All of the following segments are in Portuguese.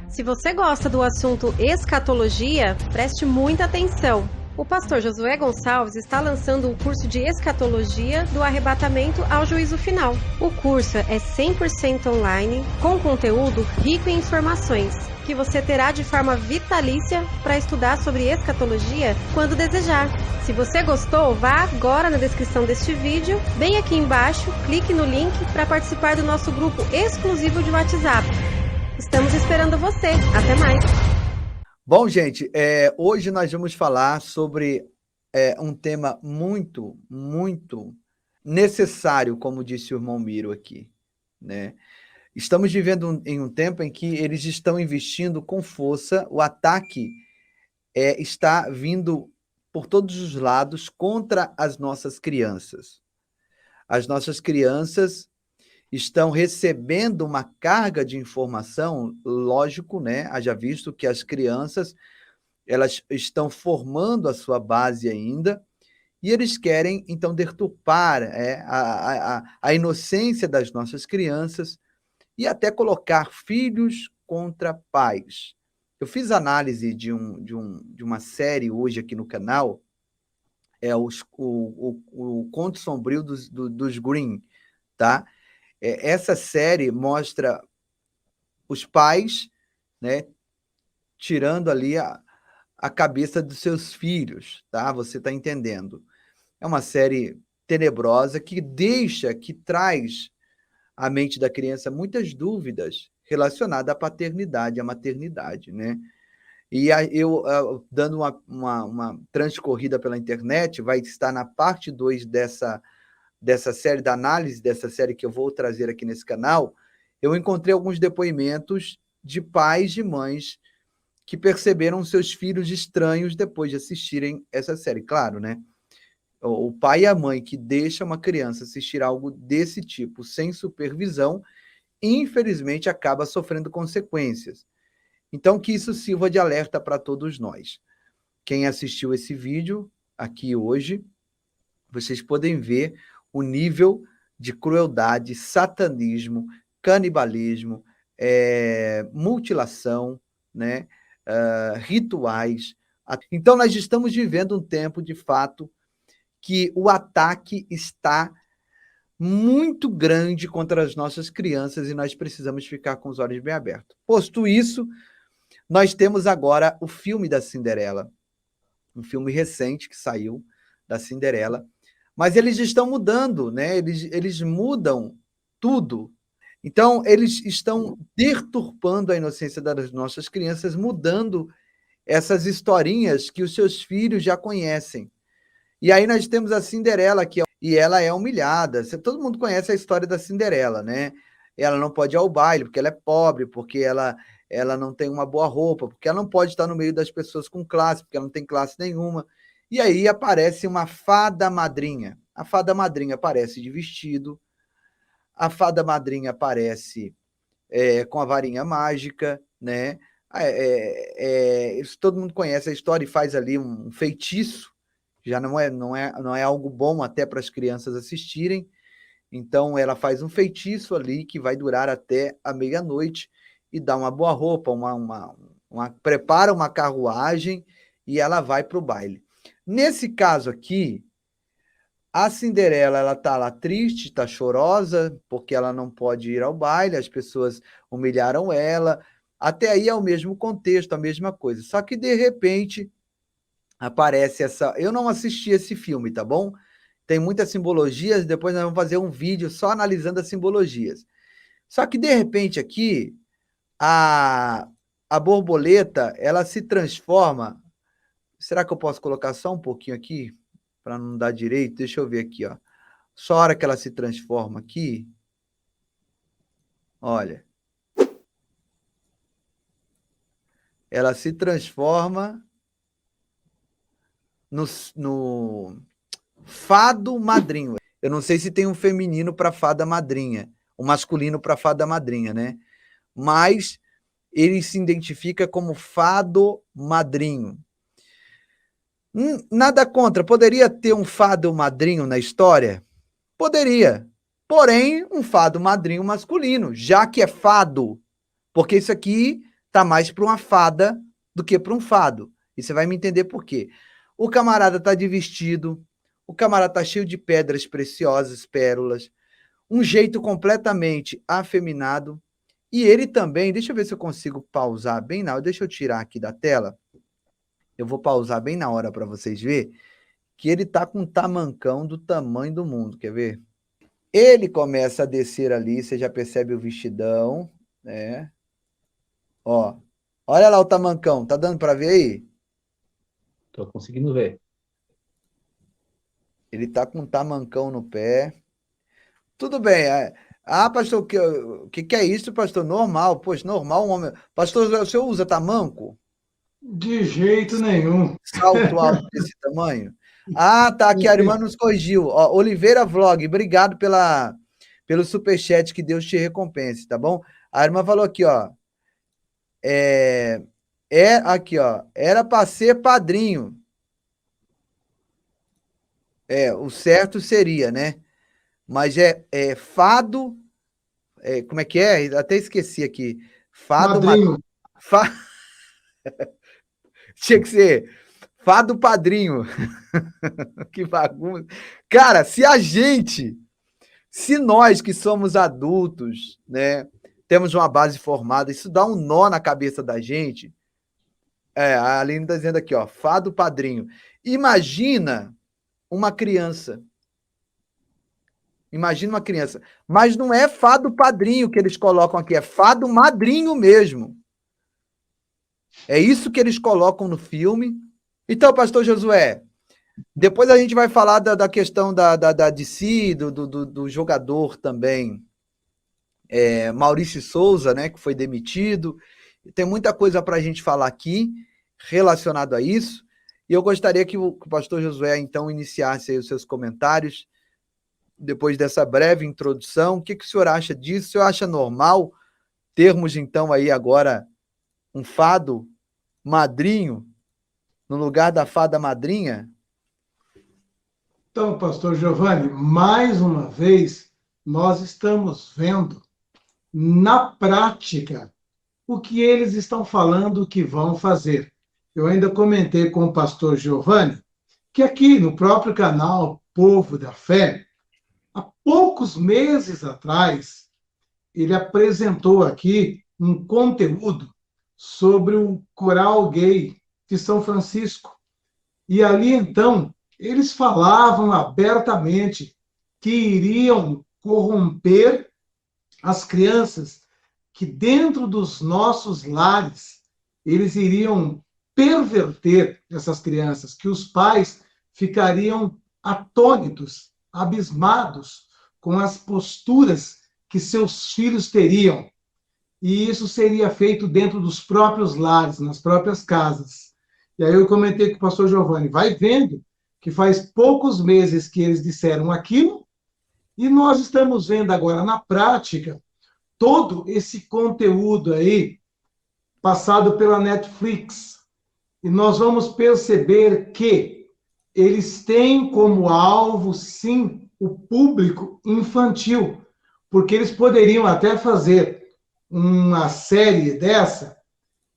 Se você gosta do assunto escatologia, preste muita atenção. O pastor Josué Gonçalves está lançando o curso de escatologia do arrebatamento ao juízo final. O curso é 100% online, com conteúdo rico em informações, que você terá de forma vitalícia para estudar sobre escatologia quando desejar. Se você gostou, vá agora na descrição deste vídeo, bem aqui embaixo, clique no link para participar do nosso grupo exclusivo de WhatsApp. Estamos esperando você. Até mais. Bom, gente, hoje nós vamos falar sobre um tema muito, muito necessário, como disse o irmão Miro aqui, né? Estamos vivendo em um tempo em que eles estão investindo com força, o ataque está vindo por todos os lados contra as nossas crianças. As nossas crianças estão recebendo uma carga de informação, lógico, né? Haja visto que as crianças elas estão formando a sua base ainda, e eles querem, então, deturpar a inocência das nossas crianças e até colocar filhos contra pais. Eu fiz análise de uma série hoje aqui no canal, o Conto Sombrio dos Green, tá? Essa série mostra os pais, né, tirando ali a cabeça dos seus filhos, tá? Você está entendendo. É uma série tenebrosa que traz à mente da criança muitas dúvidas relacionadas à paternidade, à maternidade, né? E eu, dando uma transcorrida pela internet, vai estar na parte 2 dessa série, da análise dessa série que eu vou trazer aqui nesse canal, eu encontrei alguns depoimentos de pais e mães que perceberam seus filhos estranhos depois de assistirem essa série. Claro, né? O pai e a mãe que deixa uma criança assistir algo desse tipo sem supervisão, infelizmente acaba sofrendo consequências. Então, que isso sirva de alerta para todos nós. Quem assistiu esse vídeo aqui hoje, vocês podem ver o nível de crueldade, satanismo, canibalismo, mutilação, né? Rituais. Então, nós estamos vivendo um tempo, de fato, que o ataque está muito grande contra as nossas crianças e nós precisamos ficar com os olhos bem abertos. Posto isso, nós temos agora o filme da Cinderela, um filme recente que saiu, da Cinderela, mas eles estão mudando, né? Eles mudam tudo. Então, eles estão deturpando a inocência das nossas crianças, mudando essas historinhas que os seus filhos já conhecem. E aí nós temos a Cinderela, e ela é humilhada. Todo mundo conhece a história da Cinderela, né? Ela não pode ir ao baile, porque ela é pobre, porque ela não tem uma boa roupa, porque ela não pode estar no meio das pessoas com classe, porque ela não tem classe nenhuma. E aí aparece uma fada madrinha. A fada madrinha aparece de vestido, a fada madrinha aparece com a varinha mágica, né? Todo mundo conhece a história e faz ali um feitiço, já não é algo bom até para as crianças assistirem. Então, ela faz um feitiço ali que vai durar até a meia-noite e dá uma boa roupa, prepara uma carruagem e ela vai para o baile. Nesse caso aqui, a Cinderela, ela está lá triste, está chorosa, porque ela não pode ir ao baile, as pessoas humilharam ela. Até aí é o mesmo contexto, a mesma coisa. Só que, de repente, aparece essa... Eu não assisti esse filme, tá bom? Tem muitas simbologias, depois nós vamos fazer um vídeo só analisando as simbologias. Só que, de repente, aqui, a borboleta, ela se transforma... Será que eu posso colocar só um pouquinho aqui? Para não dar direito, deixa eu ver aqui, ó. Só a hora que ela se transforma aqui, olha. Ela se transforma no fado madrinho. Eu não sei se tem um feminino para fada madrinha, um masculino para fada madrinha, né? Mas ele se identifica como fado madrinho. Nada contra, poderia ter um fado madrinho na história? Poderia. Porém, um fado madrinho masculino, já que é fado, porque isso aqui tá mais para uma fada do que para um fado. E você vai me entender por quê. O camarada tá de vestido, o camarada tá cheio de pedras preciosas, pérolas, um jeito completamente afeminado. E ele também, deixa eu ver se eu consigo pausar bem na hora, deixa eu tirar aqui da tela. Eu vou pausar bem na hora para vocês verem que ele tá com um tamancão do tamanho do mundo, quer ver? Ele começa a descer ali, você já percebe o vestidão, né? Ó, olha lá o tamancão, tá dando para ver aí? Tô conseguindo ver. Ele tá com um tamancão no pé. Tudo bem. Pastor, o que é isso, pastor? Normal. Poxa, normal um homem. Pastor, o senhor usa tamanco? De jeito nenhum. Salto alto desse tamanho? Ah, tá. Aqui a irmã nos corrigiu. Ó, Oliveira Vlog, obrigado pelo superchat, que Deus te recompense, tá bom? A irmã falou aqui, ó. Aqui, ó. Era para ser padrinho. O certo seria, né? Mas é fado. Como é que é? Até esqueci aqui. Fado Madrinho. Tinha que ser fado padrinho. Que bagunça. Cara, se nós que somos adultos, né, temos uma base formada, isso dá um nó na cabeça da gente. A Aline está dizendo aqui, ó, fado padrinho. Imagina uma criança. Imagina uma criança. Mas não é fado padrinho que eles colocam aqui, é fado madrinho mesmo. É isso que eles colocam no filme. Então, pastor Josué, depois a gente vai falar da questão da DC, do jogador também, Maurício Souza, né, que foi demitido. Tem muita coisa para a gente falar aqui relacionado a isso. E eu gostaria que o pastor Josué, então, iniciasse aí os seus comentários, depois dessa breve introdução. O que o senhor acha disso? O senhor acha normal termos, então, aí agora um fado madrinho no lugar da fada madrinha? Então, pastor Giovanni, mais uma vez, nós estamos vendo na prática o que eles estão falando que vão fazer. Eu ainda comentei com o pastor Giovanni que aqui no próprio canal Povo da Fé, há poucos meses atrás, ele apresentou aqui um conteúdo sobre o coral gay de São Francisco. E ali, então, eles falavam abertamente que iriam corromper as crianças, que dentro dos nossos lares, eles iriam perverter essas crianças, que os pais ficariam atônitos, abismados com as posturas que seus filhos teriam. E isso seria feito dentro dos próprios lares, nas próprias casas. E aí eu comentei com o pastor Giovanni, vai vendo que faz poucos meses que eles disseram aquilo, e nós estamos vendo agora na prática todo esse conteúdo aí passado pela Netflix. E nós vamos perceber que eles têm como alvo, sim, o público infantil, porque eles poderiam até fazer uma série dessa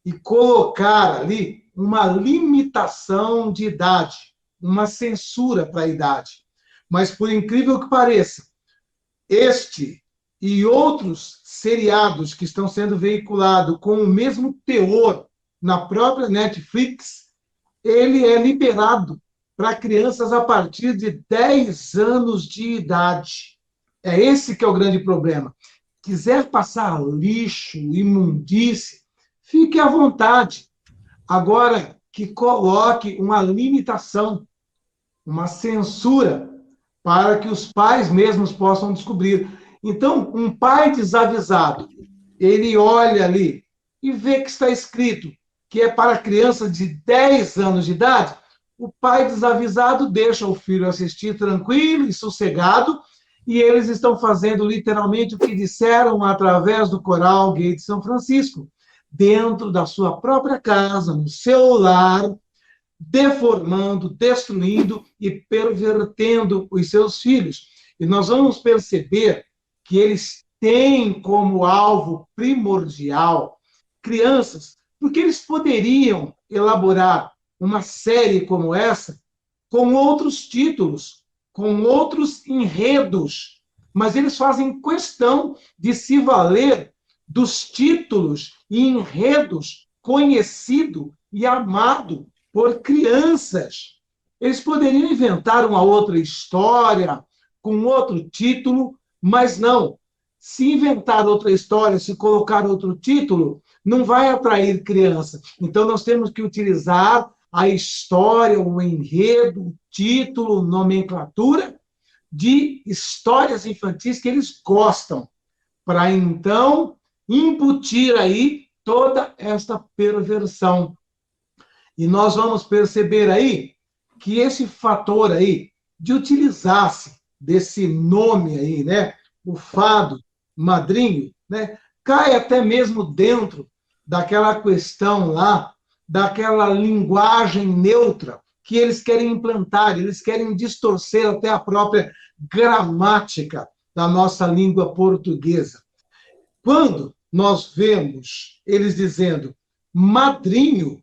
e colocar ali uma limitação de idade, uma censura para a idade. Mas, por incrível que pareça, este e outros seriados que estão sendo veiculados com o mesmo teor na própria Netflix, ele é liberado para crianças a partir de 10 anos de idade. É esse que é o grande problema. Quiser passar lixo, imundície, fique à vontade. Agora, que coloque uma limitação, uma censura, para que os pais mesmos possam descobrir. Então, um pai desavisado, ele olha ali e vê que está escrito que é para crianças de 10 anos de idade, o pai desavisado deixa o filho assistir tranquilo e sossegado, e eles estão fazendo literalmente o que disseram através do coral gay de São Francisco, dentro da sua própria casa, no seu lar, deformando, destruindo e pervertendo os seus filhos. E nós vamos perceber que eles têm como alvo primordial crianças, porque eles poderiam elaborar uma série como essa com outros títulos, com outros enredos, mas eles fazem questão de se valer dos títulos e enredos conhecido e amado por crianças. Eles poderiam inventar uma outra história com outro título, mas não. Se inventar outra história, se colocar outro título, não vai atrair criança. Então, nós temos que utilizar a história, o enredo, o título, nomenclatura de histórias infantis que eles gostam, para então imputir aí toda esta perversão. E nós vamos perceber aí que esse fator aí de utilizar-se desse nome aí, né, o fado, madrinho, né, cai até mesmo dentro daquela questão lá, daquela linguagem neutra que eles querem implantar, eles querem distorcer até a própria gramática da nossa língua portuguesa. Quando nós vemos eles dizendo madrinho,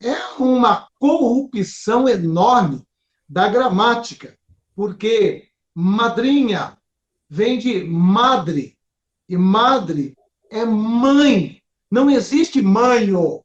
é uma corrupção enorme da gramática, porque madrinha vem de madre, e madre é mãe. Não existe manho,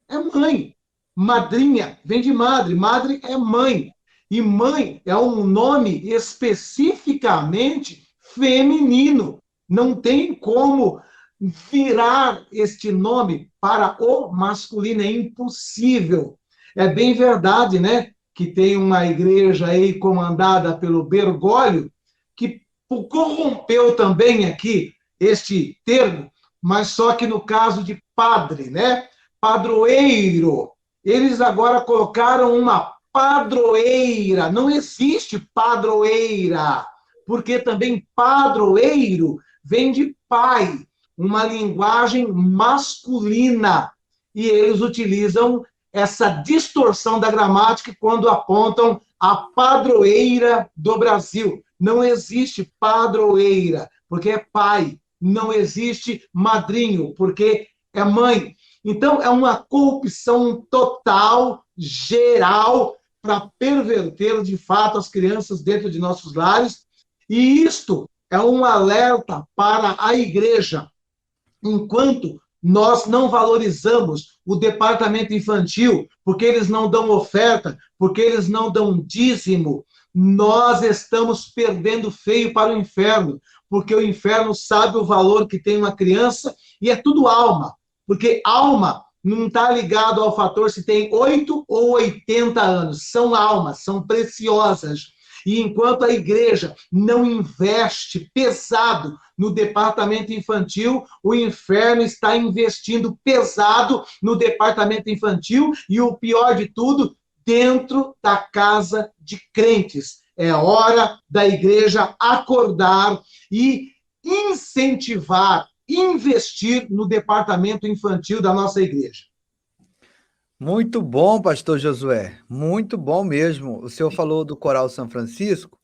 é mãe. Madrinha vem de madre, madre é mãe. E mãe é um nome especificamente feminino. Não tem como virar este nome para o masculino, é impossível. É bem verdade, né, que tem uma igreja aí comandada pelo Bergoglio, que corrompeu também aqui este termo, mas só que no caso de padre, né, padroeiro, eles agora colocaram uma padroeira, não existe padroeira, porque também padroeiro vem de pai, uma linguagem masculina, e eles utilizam essa distorção da gramática quando apontam a padroeira do Brasil. Não existe padroeira, porque é pai. Não existe madrinho, porque é mãe. Então, é uma corrupção total, geral, para perverter, de fato, as crianças dentro de nossos lares. E isto é um alerta para a igreja. Enquanto nós não valorizamos o departamento infantil, porque eles não dão oferta, porque eles não dão dízimo, nós estamos perdendo feio para o inferno, porque o inferno sabe o valor que tem uma criança e é tudo alma, porque alma não está ligado ao fator se tem 8 ou 80 anos, são almas, são preciosas. E enquanto a igreja não investe pesado no departamento infantil, o inferno está investindo pesado no departamento infantil e, o pior de tudo, dentro da casa de crentes. É hora da igreja acordar e incentivar, investir no departamento infantil da nossa igreja. Muito bom, pastor Josué, muito bom mesmo. O senhor falou do Coral São Francisco,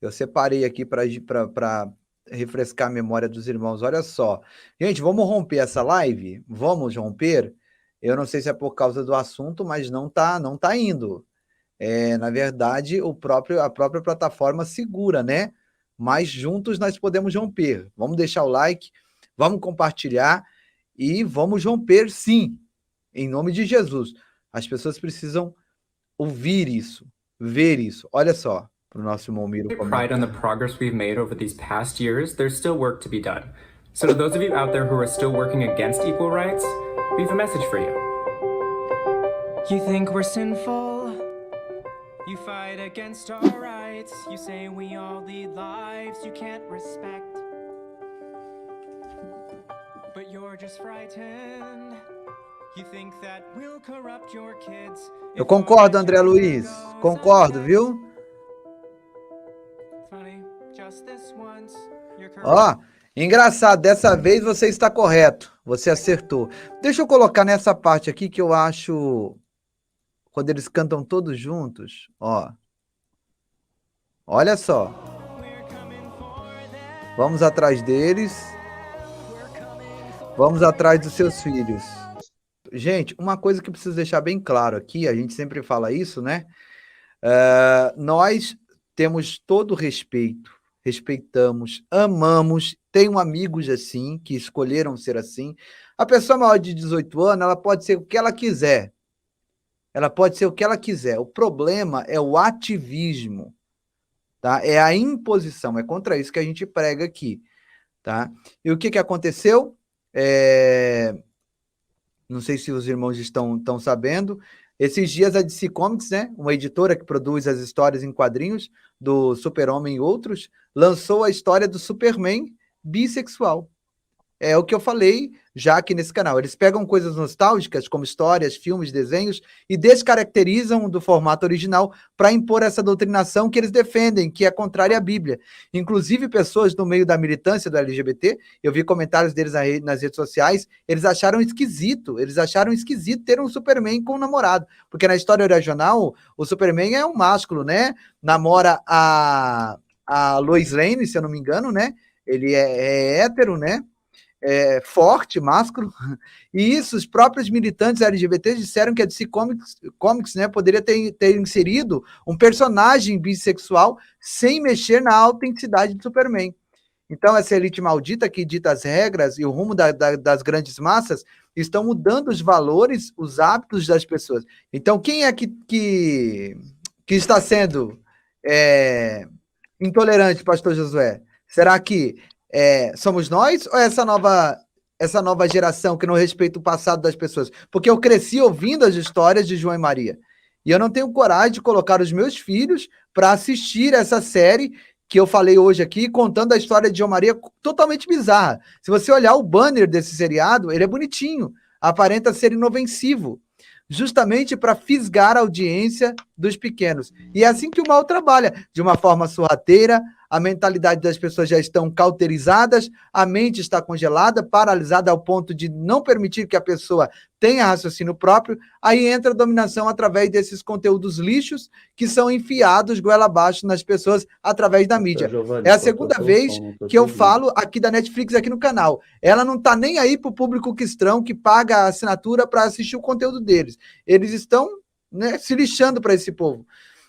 eu separei aqui para refrescar a memória dos irmãos. Olha só, gente, vamos romper essa live? Vamos romper? Eu não sei se é por causa do assunto, mas não tá indo. Na verdade, a própria plataforma segura, né? Mas juntos nós podemos romper. Vamos deixar o like, vamos compartilhar e vamos romper, sim. Em nome de Jesus. As pessoas precisam ouvir isso, ver isso. Olha só, para o nosso irmão Miro. Pride on the progress we've made over these past years, there's still work to be done. So to those of you out there who are still working against equal rights, we have a message for you. You think we're sinful? You fight against our rights. You say we all lead lives you can't respect. But you're just frightened. Eu concordo, André Luiz. Concordo, viu? Ó, engraçado, dessa vez você está correto. Você acertou. Deixa eu colocar nessa parte aqui que eu acho... Quando eles cantam todos juntos, ó. Olha só. Vamos atrás deles. Vamos atrás dos seus filhos. Gente, uma coisa que eu preciso deixar bem claro aqui, a gente sempre fala isso, né? Nós temos todo o respeito, respeitamos, amamos, tenho amigos assim, que escolheram ser assim. A pessoa maior de 18 anos, ela pode ser o que ela quiser. Ela pode ser o que ela quiser. O problema é o ativismo, tá? É a imposição, é contra isso que a gente prega aqui, tá? E o que aconteceu? Não sei se os irmãos estão sabendo, esses dias a DC Comics, né, uma editora que produz as histórias em quadrinhos do Super-Homem e outros, lançou a história do Superman bissexual. É o que eu falei já aqui nesse canal. Eles pegam coisas nostálgicas, como histórias, filmes, desenhos, e descaracterizam do formato original para impor essa doutrinação que eles defendem, que é contrária à Bíblia. Inclusive, pessoas no meio da militância do LGBT, eu vi comentários deles nas redes sociais, eles acharam esquisito ter um Superman com um namorado, porque na história original, o Superman é um másculo, né? Namora a Lois Lane, se eu não me engano, né? Ele é hétero, né? Forte, másculo, e isso os próprios militantes LGBTs disseram que a DC Comics, né, poderia ter inserido um personagem bissexual sem mexer na autenticidade do Superman. Então, essa elite maldita que dita as regras e o rumo das grandes massas estão mudando os valores, os hábitos das pessoas. Então, quem é que está sendo intolerante, pastor Josué? Será que somos nós ou essa nova geração que não respeita o passado das pessoas? Porque eu cresci ouvindo as histórias de João e Maria. E eu não tenho coragem de colocar os meus filhos para assistir essa série que eu falei hoje aqui, contando a história de João Maria totalmente bizarra. Se você olhar o banner desse seriado, ele é bonitinho, aparenta ser inofensivo, justamente para fisgar a audiência dos pequenos. E é assim que o mal trabalha, de uma forma sorrateira. A mentalidade das pessoas já estão cauterizadas, a mente está congelada, paralisada ao ponto de não permitir que a pessoa tenha raciocínio próprio. Aí entra a dominação através desses conteúdos lixos que são enfiados goela abaixo nas pessoas através da mídia. Giovanni, É a segunda vez que eu falo aqui da Netflix, aqui no canal. Ela não está nem aí para o público cristão que paga a assinatura para assistir o conteúdo deles. Eles estão, né, se lixando para esse povo.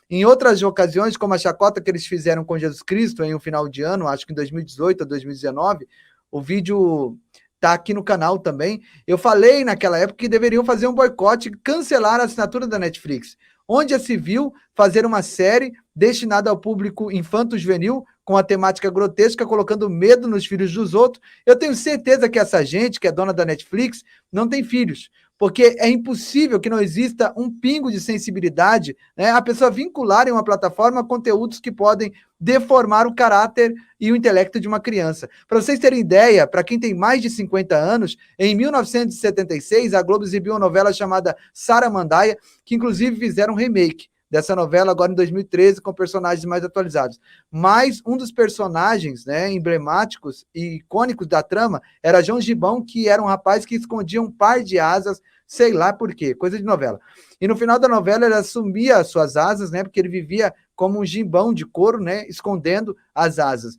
Em outras ocasiões, como a chacota que eles fizeram com Jesus Cristo em um final de ano, acho que em 2018 ou 2019, o vídeo está aqui no canal também. Eu falei naquela época que deveriam fazer um boicote e cancelar a assinatura da Netflix. Onde já se viu fazer uma série destinada ao público infanto-juvenil com a temática grotesca, colocando medo nos filhos dos outros? Eu tenho certeza que essa gente, que é dona da Netflix, não tem filhos, porque é impossível que não exista um pingo de sensibilidade, né? A pessoa vincular em uma plataforma conteúdos que podem deformar o caráter e o intelecto de uma criança. Para vocês terem ideia, para quem tem mais de 50 anos, em 1976, a Globo exibiu uma novela chamada Saramandaia, que inclusive fizeram um remake dessa novela agora em 2013, com personagens mais atualizados. Mas um dos personagens, né, emblemáticos e icônicos da trama era João Gibão, que era um rapaz que escondia um par de asas, sei lá por quê, coisa de novela. E no final da novela ele assumia as suas asas, né, porque ele vivia como um gibão de couro, né, escondendo as asas.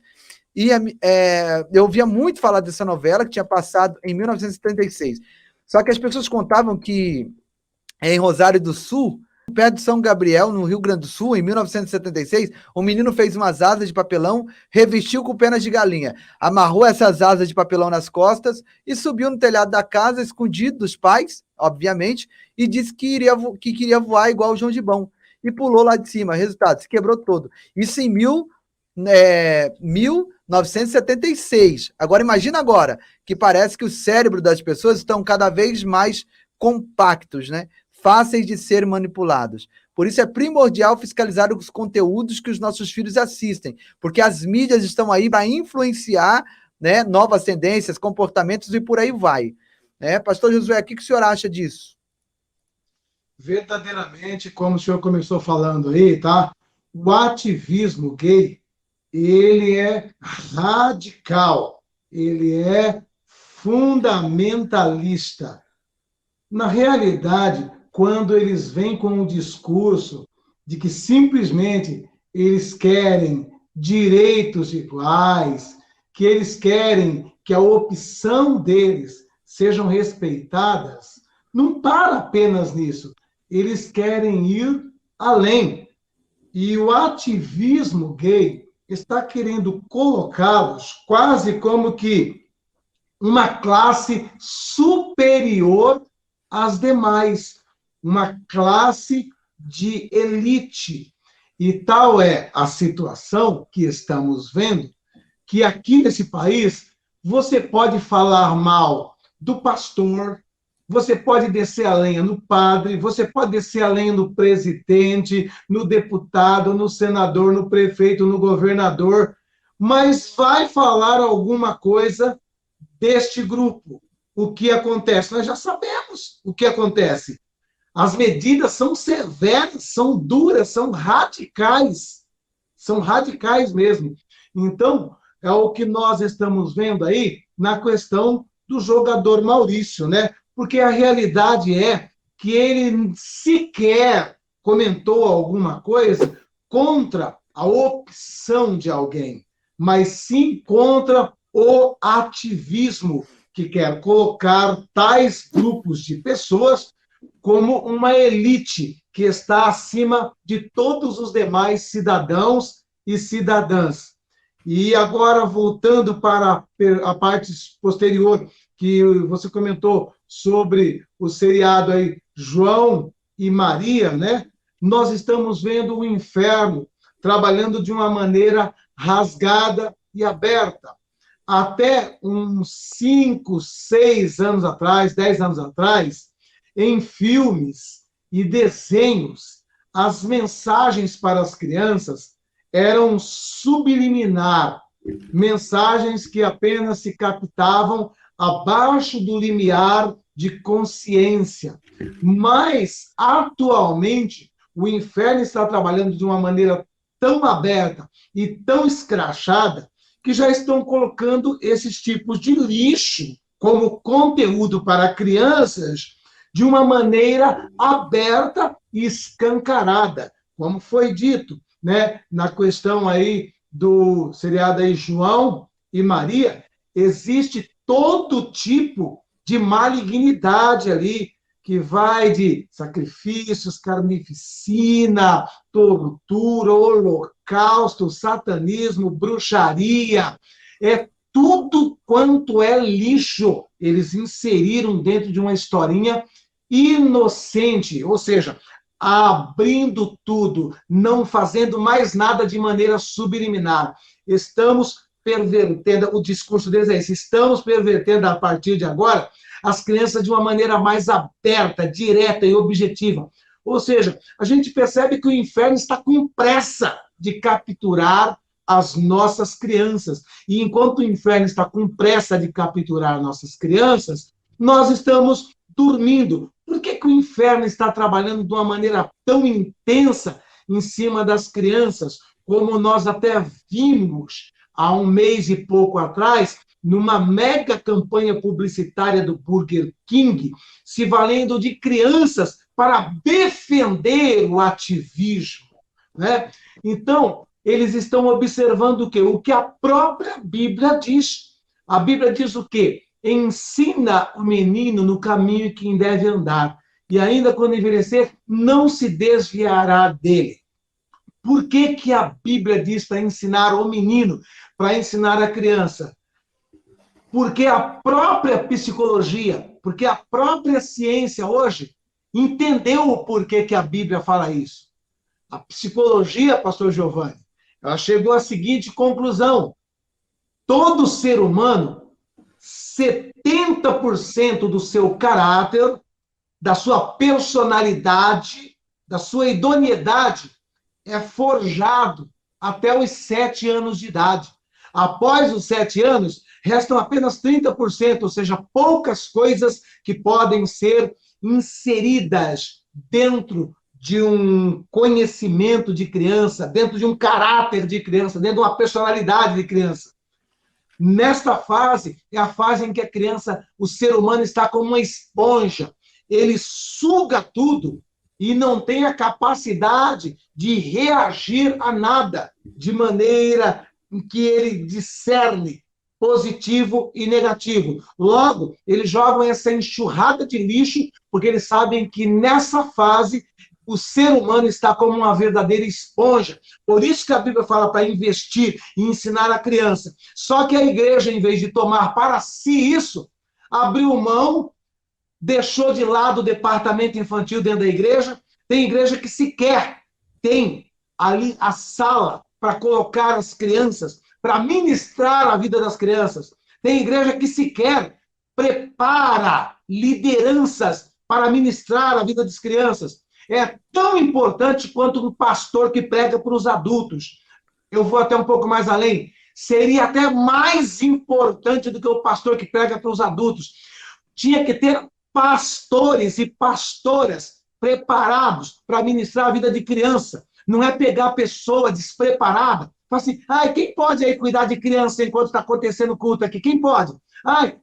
E eu ouvia muito falar dessa novela, que tinha passado em 1976. Só que as pessoas contavam que em Rosário do Sul, perto de São Gabriel, no Rio Grande do Sul, em 1976, um menino fez umas asas de papelão, revestiu com penas de galinha, amarrou essas asas de papelão nas costas e subiu no telhado da casa, escondido dos pais, obviamente, e disse que queria voar igual o João Gibão. E pulou lá de cima. Resultado, se quebrou todo. Isso em 1976. Agora, imagina agora, que parece que o cérebro das pessoas estão cada vez mais compactos, né? Fáceis de ser manipulados. Por isso é primordial fiscalizar os conteúdos que os nossos filhos assistem, porque as mídias estão aí para influenciar, né, novas tendências, comportamentos e por aí vai. Né? Pastor Josué, o que o senhor acha disso? Verdadeiramente, como o senhor começou falando aí, tá? O ativismo gay, ele é radical, ele é fundamentalista. Na realidade, quando eles vêm com o discurso de que simplesmente eles querem direitos iguais, que eles querem que a opção deles sejam respeitadas, não para apenas nisso. Eles querem ir além. E o ativismo gay está querendo colocá-los quase como que uma classe superior às demais, uma classe de elite. E tal é a situação que estamos vendo, que aqui nesse país você pode falar mal do pastor, você pode descer a lenha no padre, você pode descer a lenha no presidente, no deputado, no senador, no prefeito, no governador, mas vai falar alguma coisa deste grupo. O que acontece? Nós já sabemos o que acontece. As medidas são severas, são duras, são radicais mesmo. Então, é o que nós estamos vendo aí na questão do jogador Maurício, né? Porque a realidade é que ele sequer comentou alguma coisa contra a opção de alguém, mas sim contra o ativismo que quer colocar tais grupos de pessoas como uma elite que está acima de todos os demais cidadãos e cidadãs. E agora, voltando para a parte posterior, que você comentou sobre o seriado aí, João e Maria, né? Nós estamos vendo o inferno trabalhando de uma maneira rasgada e aberta. Até uns 5, 6 anos atrás, 10 anos atrás, em filmes e desenhos, as mensagens para as crianças eram subliminar, mensagens que apenas se captavam abaixo do limiar de consciência. Mas, atualmente, o inferno está trabalhando de uma maneira tão aberta e tão escrachada que já estão colocando esses tipos de lixo como conteúdo para crianças de uma maneira aberta e escancarada, como foi dito, né, na questão aí do seriado aí João e Maria, existe todo tipo de malignidade ali, que vai de sacrifícios, carnificina, tortura, holocausto, satanismo, bruxaria, é tudo quanto é lixo. Eles inseriram dentro de uma historinha inocente, ou seja, abrindo tudo, não fazendo mais nada de maneira subliminar. Estamos pervertendo, o discurso deles é esse, estamos pervertendo a partir de agora as crianças de uma maneira mais aberta, direta e objetiva. Ou seja, a gente percebe que o inferno está com pressa de capturar as nossas crianças. E enquanto o inferno está com pressa de capturar nossas crianças, nós estamos dormindo. Por que o inferno está trabalhando de uma maneira tão intensa em cima das crianças, como nós até vimos há um mês e pouco atrás, numa mega campanha publicitária do Burger King, se valendo de crianças para defender o ativismo, né? Então, eles estão observando o quê? O que a própria Bíblia diz. A Bíblia diz o quê? Ensina o menino no caminho que deve andar, e ainda quando envelhecer, não se desviará dele. Por que a Bíblia diz para ensinar o menino, para ensinar a criança? Porque a própria psicologia, porque a própria ciência hoje entendeu o porquê que a Bíblia fala isso. A psicologia, pastor Giovanni, ela chegou à seguinte conclusão: todo ser humano, 70% do seu caráter, da sua personalidade, da sua idoneidade, é forjado até os 7 anos de idade. Após os 7 anos, restam apenas 30%, ou seja, poucas coisas que podem ser inseridas dentro de um conhecimento de criança, dentro de um caráter de criança, dentro de uma personalidade de criança. Nesta fase, é a fase em que a criança, o ser humano está como uma esponja. Ele suga tudo e não tem a capacidade de reagir a nada, de maneira em que ele discerne positivo e negativo. Logo, eles jogam essa enxurrada de lixo, porque eles sabem que nessa fase o ser humano está como uma verdadeira esponja. Por isso que a Bíblia fala para investir e ensinar a criança. Só que a igreja, em vez de tomar para si isso, abriu mão, deixou de lado o departamento infantil dentro da igreja. Tem igreja que sequer tem ali a sala para colocar as crianças, para ministrar a vida das crianças. Tem igreja que sequer prepara lideranças para ministrar a vida das crianças. É tão importante quanto um pastor que prega para os adultos. Eu vou até um pouco mais além. Seria até mais importante do que o pastor que prega para os adultos. Tinha que ter pastores e pastoras preparados para ministrar a vida de criança. Não é pegar a pessoa despreparada. Fala assim, quem pode aí cuidar de criança enquanto está acontecendo o culto aqui? Quem pode?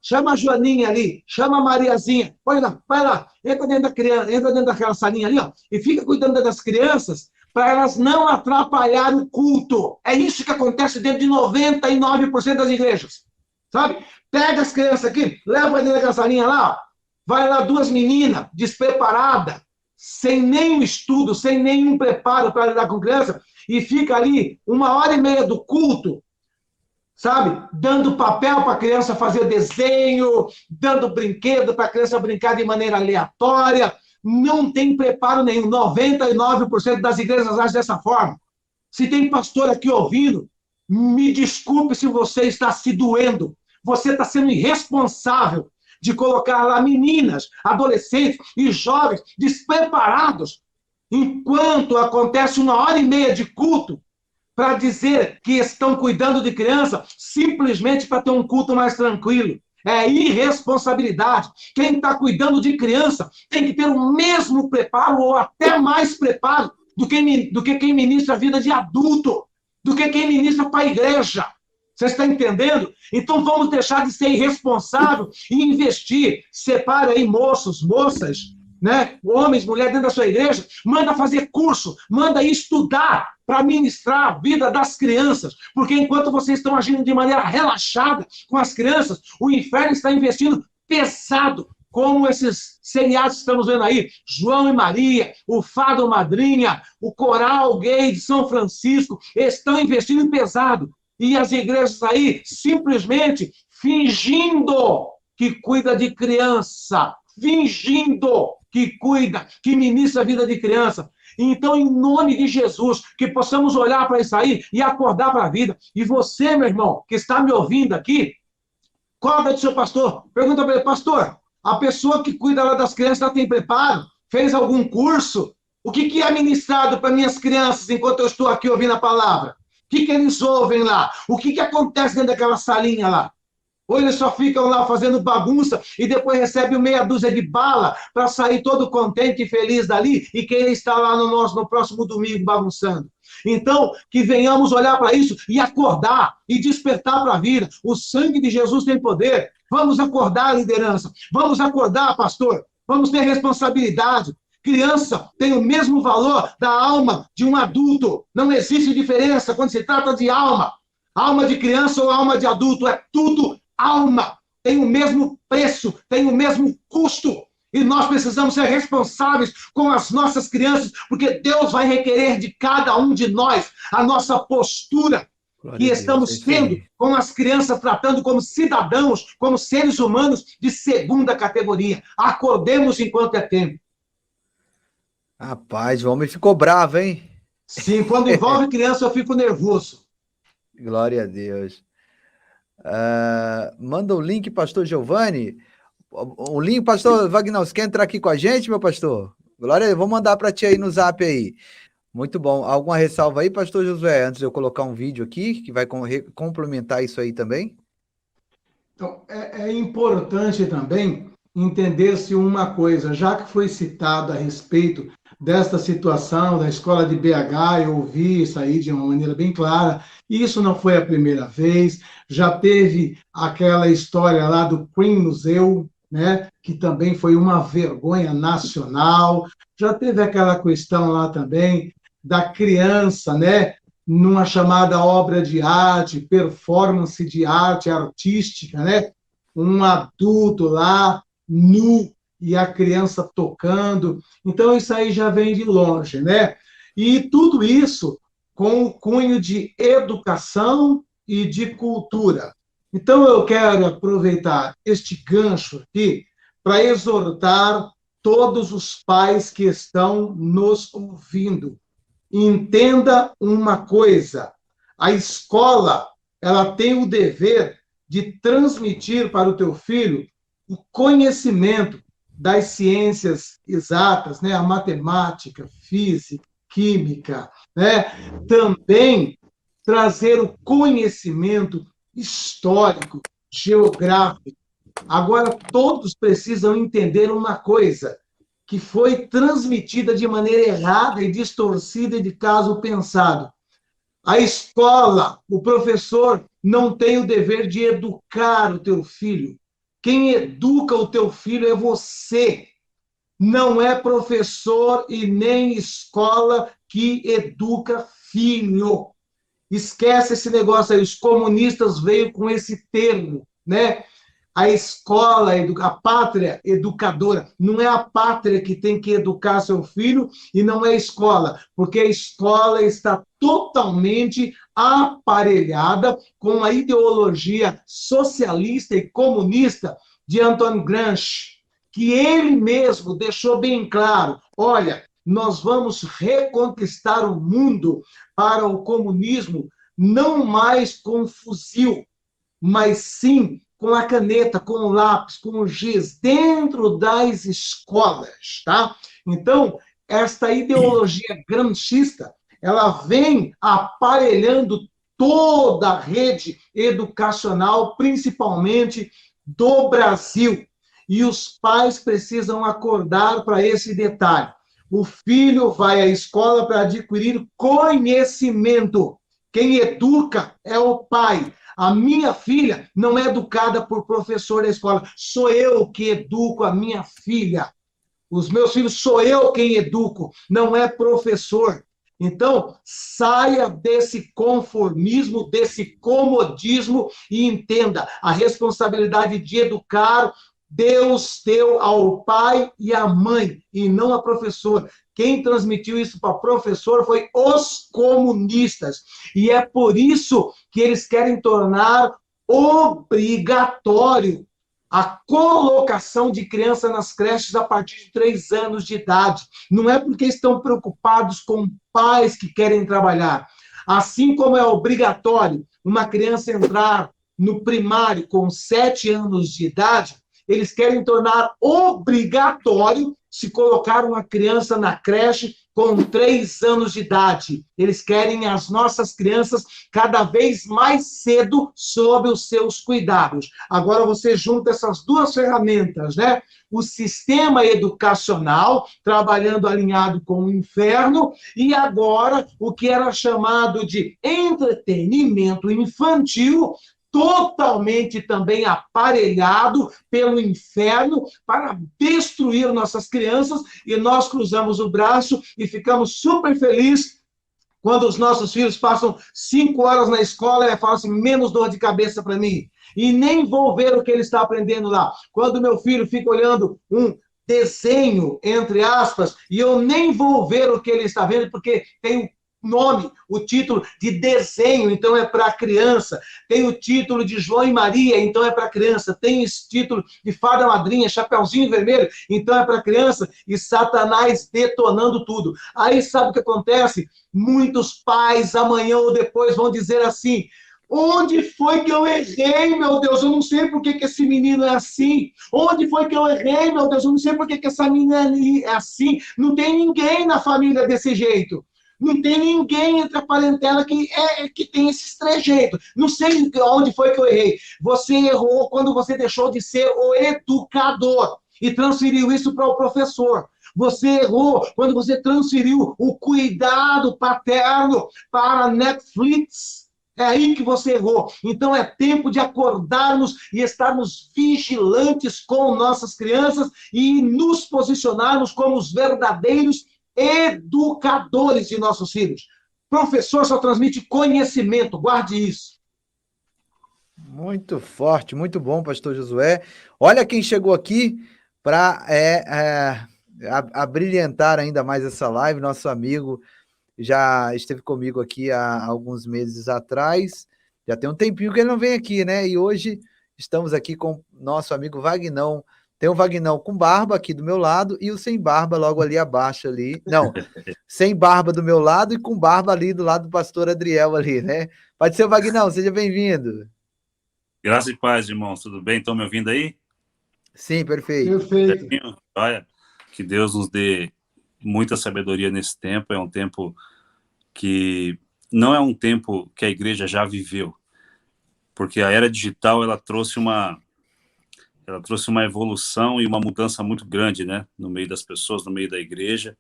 Chama a Joaninha ali, chama a Mariazinha, olha lá, vai lá, entra dentro daquela salinha ali, ó, e fica cuidando das crianças para elas não atrapalharem o culto. É isso que acontece dentro de 99% das igrejas, sabe? Pega as crianças aqui, leva dentro daquela salinha lá, ó, vai lá 2 meninas despreparadas, sem nenhum estudo, sem nenhum preparo para lidar com criança, e fica ali 1h30 do culto, sabe? Dando papel para a criança fazer desenho, dando brinquedo para a criança brincar de maneira aleatória. Não tem preparo nenhum. 99% das igrejas agem dessa forma. Se tem pastor aqui ouvindo, me desculpe se você está se doendo. Você está sendo irresponsável de colocar lá meninas, adolescentes e jovens despreparados, enquanto acontece 1h30 de culto, para dizer que estão cuidando de criança, simplesmente para ter um culto mais tranquilo. É irresponsabilidade. Quem está cuidando de criança tem que ter o mesmo preparo, ou até mais preparo, do que quem ministra a vida de adulto, do que quem ministra para a igreja. Você está entendendo? Então vamos deixar de ser irresponsável e investir. Separa aí moços, moças, né? Homens, mulheres dentro da sua igreja, manda fazer curso, manda estudar para ministrar a vida das crianças, porque enquanto vocês estão agindo de maneira relaxada com as crianças, o inferno está investindo pesado, como esses seriados que estamos vendo aí, João e Maria, o Fado Madrinha, o Coral Gay de São Francisco, estão investindo pesado, e as igrejas aí simplesmente fingindo que cuida de criança, fingindo que cuida, que ministra a vida de criança. Então, em nome de Jesus, que possamos olhar para isso aí e acordar para a vida. E você, meu irmão, que está me ouvindo aqui, cobra do seu pastor. Pergunta para ele, pastor, a pessoa que cuida lá das crianças, ela tem preparo? Fez algum curso? O que é ministrado para minhas crianças enquanto eu estou aqui ouvindo a palavra? O que eles ouvem lá? O que acontece dentro daquela salinha lá? Ou eles só ficam lá fazendo bagunça e depois recebem meia dúzia de bala para sair todo contente e feliz dali e querer estar lá no próximo domingo bagunçando. Então, que venhamos olhar para isso e acordar e despertar para a vida. O sangue de Jesus tem poder. Vamos acordar, liderança. Vamos acordar, pastor. Vamos ter responsabilidade. Criança tem o mesmo valor da alma de um adulto. Não existe diferença quando se trata de alma. Alma de criança ou alma de adulto, é tudo alma. Tem o mesmo preço, tem o mesmo custo. E nós precisamos ser responsáveis com as nossas crianças, porque Deus vai requerer de cada um de nós a nossa postura que estamos tendo com as crianças, tratando como cidadãos, como seres humanos de segunda categoria. Acordemos enquanto é tempo. Rapaz, o homem ficou bravo, hein? Sim, quando envolve criança eu fico nervoso. Glória a Deus. Manda o link, pastor Giovanni. O link, pastor Wagner, você quer entrar aqui com a gente, meu pastor? Glória a Deus, vou mandar para ti aí no zap aí. Muito bom. Alguma ressalva aí, pastor Josué, antes de eu colocar um vídeo aqui, que vai complementar isso aí também? Então, é importante também entender-se uma coisa, já que foi citado a respeito desta situação da escola de BH, eu ouvi isso aí de uma maneira bem clara, e isso não foi a primeira vez, já teve aquela história lá do Queen Museu, né, que também foi uma vergonha nacional, já teve aquela questão lá também da criança, né, numa chamada obra de arte, performance de arte artística, né? Um adulto lá, nu, e a criança tocando. Então, isso aí já vem de longe, né? E tudo isso com o cunho de educação e de cultura. Então, eu quero aproveitar este gancho aqui para exortar todos os pais que estão nos ouvindo. Entenda uma coisa: a escola, ela tem o dever de transmitir para o teu filho o conhecimento das ciências exatas, né? A matemática, física, química, né? Também trazer o conhecimento histórico, geográfico. Agora, todos precisam entender uma coisa, que foi transmitida de maneira errada e distorcida e de caso pensado. A escola, o professor, não tem o dever de educar o teu filho. Quem educa o teu filho é você. Não é professor e nem escola que educa filho. Esquece esse negócio aí. Os comunistas veio com esse termo, né? A escola, a pátria educadora, não é a pátria que tem que educar seu filho e não é a escola, porque a escola está totalmente aparelhada com a ideologia socialista e comunista de Anton Gramsci, que ele mesmo deixou bem claro: olha, nós vamos reconquistar o mundo para o comunismo, não mais com fuzil, mas sim com a caneta, com o lápis, com o giz, dentro das escolas, tá? Então, esta ideologia gramscista, ela vem aparelhando toda a rede educacional, principalmente do Brasil. E os pais precisam acordar para esse detalhe. O filho vai à escola para adquirir conhecimento. Quem educa é o pai. A minha filha não é educada por professor da escola, sou eu que educo a minha filha. Os meus filhos sou eu quem educo, não é professor. Então, saia desse conformismo, desse comodismo e entenda a responsabilidade de educar. Deus deu ao pai e à mãe, e não a professor. Quem transmitiu isso para professor foi os comunistas. E é por isso que eles querem tornar obrigatório a colocação de criança nas creches a partir de 3 anos de idade. Não é porque estão preocupados com pais que querem trabalhar. Assim como é obrigatório uma criança entrar no primário com 7 anos de idade, eles querem tornar obrigatório se colocar uma criança na creche com 3 anos de idade. Eles querem as nossas crianças cada vez mais cedo sob os seus cuidados. Agora você junta essas duas ferramentas, né? O sistema educacional, trabalhando alinhado com o inferno, e agora o que era chamado de entretenimento infantil, totalmente também aparelhado pelo inferno para destruir nossas crianças, e nós cruzamos o braço e ficamos super felizes quando os nossos filhos passam 5 horas na escola e falam assim: menos dor de cabeça para mim. E nem vou ver o que ele está aprendendo lá. Quando meu filho fica olhando um desenho, entre aspas, e eu nem vou ver o que ele está vendo, porque tem nome, o título de desenho, então é para criança. Tem o título de João e Maria, então é para criança. Tem esse título de Fada Madrinha, Chapeuzinho Vermelho, então é para criança. E Satanás detonando tudo. Aí sabe o que acontece? Muitos pais amanhã ou depois vão dizer assim: onde foi que eu errei, meu Deus? Eu não sei por que esse menino é assim. Onde foi que eu errei, meu Deus? Eu não sei por que essa menina é assim. Não tem ninguém na família desse jeito. Não tem ninguém entre a parentela que tem esses trejeitos. Não sei onde foi que eu errei. Você errou quando você deixou de ser o educador e transferiu isso para o professor. Você errou quando você transferiu o cuidado paterno para a Netflix. É aí que você errou. Então é tempo de acordarmos e estarmos vigilantes com nossas crianças e nos posicionarmos como os verdadeiros educadores de nossos filhos. Professor só transmite conhecimento, guarde isso. Muito forte, muito bom, pastor Josué. Olha quem chegou aqui para abrilhantar ainda mais essa live, nosso amigo, já esteve comigo aqui há alguns meses atrás, já tem um tempinho que ele não vem aqui, né? E hoje estamos aqui com nosso amigo Vagnão. Tem o Vagnão com barba aqui do meu lado e o sem barba logo ali abaixo ali. Não, sem barba do meu lado e com barba ali do lado do pastor Adriel ali, né? Pode ser o Vagnão, seja bem-vindo. Graça e paz, irmãos. Tudo bem? Estão me ouvindo aí? Sim, perfeito. Perfeito. Olha, que Deus nos dê muita sabedoria nesse tempo. É um tempo que não é um tempo que a igreja já viveu, porque a era digital ela trouxe uma evolução e uma mudança muito grande, né, no meio das pessoas, no meio da igreja.